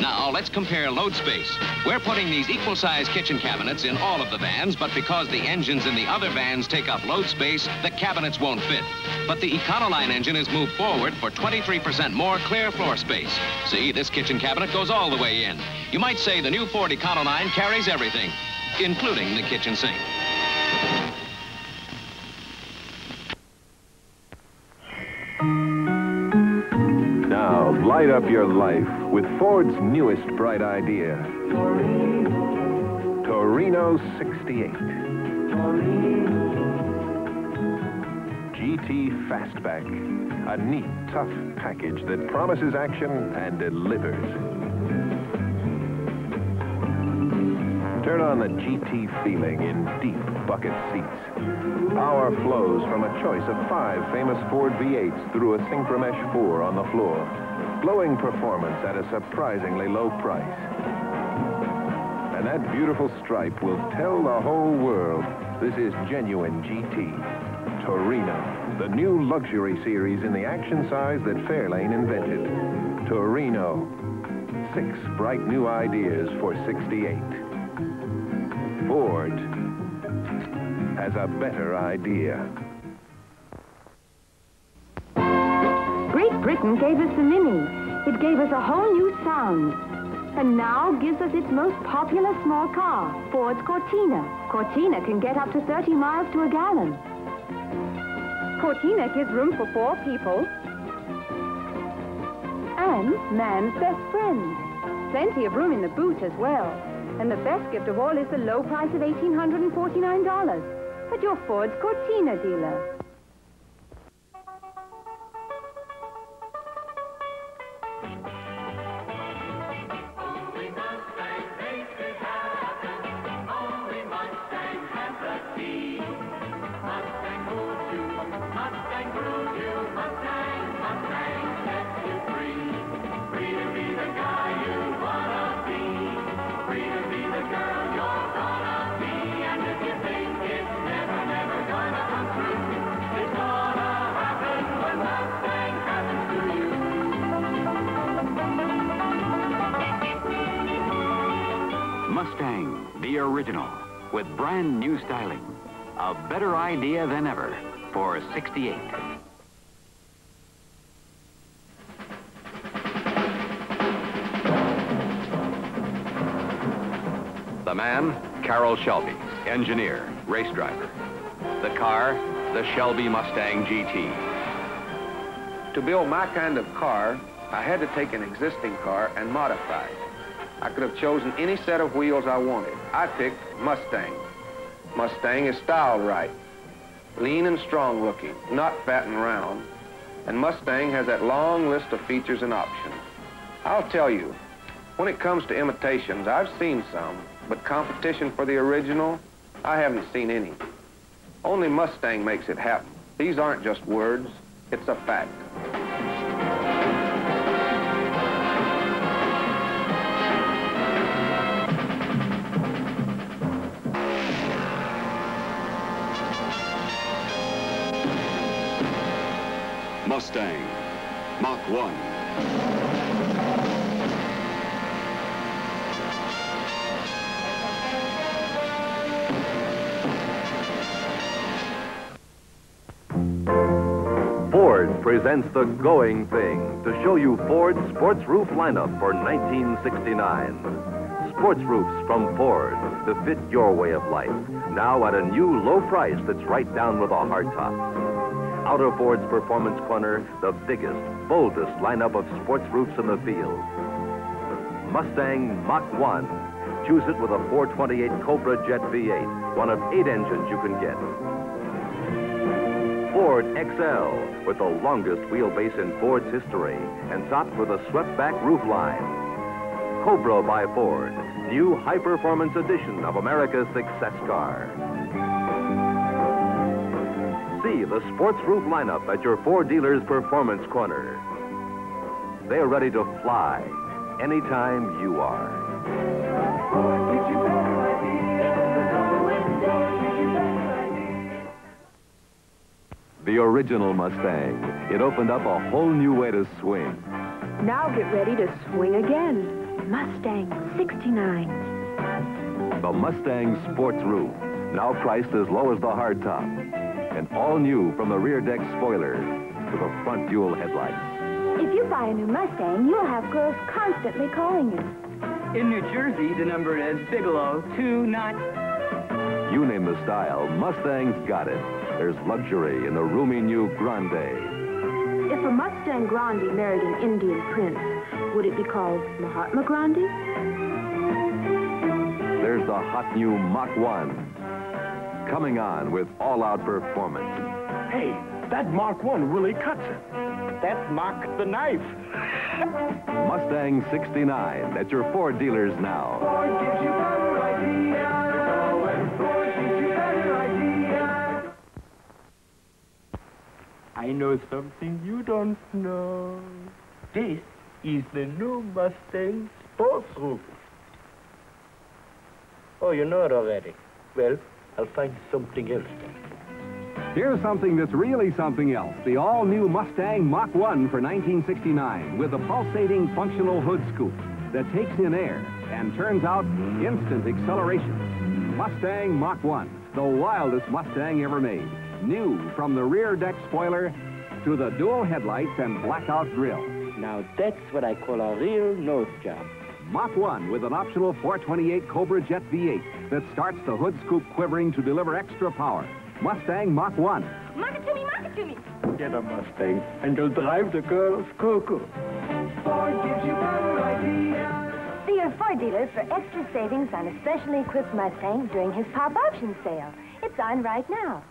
Now, let's compare load space. We're putting these equal-size kitchen cabinets in all of the vans, but because the engines in the other vans take up load space, the cabinets won't fit. But the Econoline engine is moved forward for 23% more clear floor space. See, this kitchen cabinet goes all the way in. You might say the new Ford Econoline carries everything, including the kitchen sink. Now, light up your life with Ford's newest bright idea. Torino 68. GT Fastback. A neat, tough package that promises action and delivers. Turn on the GT feeling in deep bucket seats. Power flows from a choice of 5 famous Ford V8s through a Synchromesh 4 on the floor. Glowing performance at a surprisingly low price. And that beautiful stripe will tell the whole world this is genuine GT. Torino, the new luxury series in the action size that Fairlane invented. Torino. 6 bright new ideas for 68. Ford has a better idea. Great Britain gave us the Mini. It gave us a whole new sound. And now gives us its most popular small car, Ford's Cortina. Cortina can get up to 30 miles to a gallon. Cortina gives room for 4 people. And man's best friend. Plenty of room in the boot as well. And the best gift of all is the low price of $1,849 at your Ford's Cortina dealer. Mustang, the original, with brand new styling. A better idea than ever for 68. The man, Carroll Shelby, engineer, race driver. The car, the Shelby Mustang GT. To build my kind of car, I had to take an existing car and modify it. I could have chosen any set of wheels I wanted. I picked Mustang. Mustang is styled right, lean and strong looking, not fat and round. And Mustang has that long list of features and options. I'll tell you, when it comes to imitations, I've seen some, but competition for the original, I haven't seen any. Only Mustang makes it happen. These aren't just words, it's a fact. Mustang, Mach 1. Ford presents the going thing to show you Ford's sports roof lineup for 1969. Sports roofs from Ford to fit your way of life. Now at a new low price that's right down with a hard top. Out of Ford's Performance Corner, the biggest, boldest lineup of sports roofs in the field. Mustang Mach 1. Choose it with a 428 Cobra Jet V8, one of 8 engines you can get. Ford XL, with the longest wheelbase in Ford's history, and topped with a swept-back roofline. Cobra by Ford, new high-performance edition of America's success car. See the sports roof lineup at your Ford dealer's Performance Corner. They're ready to fly anytime you are. The original Mustang. It opened up a whole new way to swing. Now get ready to swing again. Mustang 69. The Mustang Sports Roof, now priced as low as the hardtop. And all new from the rear deck spoiler to the front dual headlights. If you buy a new Mustang, you'll have girls constantly calling you. In New Jersey, the number is Bigelow 29. You name the style, Mustang's got it. There's luxury in the roomy new Grande. If a Mustang Grande married an Indian prince, would it be called Mahatma Grande? There's the hot new Mach 1. Coming on with all-out performance. Hey, that Mach 1 really cuts it. That's Mach the knife. Mustang 69 at your Ford dealers now. Ford gives you better ideas. Ford gives you better ideas. I know something you don't know. This is the new Mustang Sports Roof. Oh, you know it already. Well, I'll find something else then. Here's something that's really something else. The all-new Mustang Mach 1 for 1969 with a pulsating functional hood scoop that takes in air and turns out instant acceleration. Mustang Mach 1, the wildest Mustang ever made. New from the rear deck spoiler to the dual headlights and blackout grille. Now that's what I call a real nose job. Mach 1 with an optional 428 Cobra Jet V8 that starts the hood scoop quivering to deliver extra power. Mustang Mach 1. Mark it to me, mark it to me. Get a Mustang, and you'll drive the girls cuckoo. Ford gives you better ideas. See your Ford dealer for extra savings on a specially equipped Mustang during his pop option sale. It's on right now.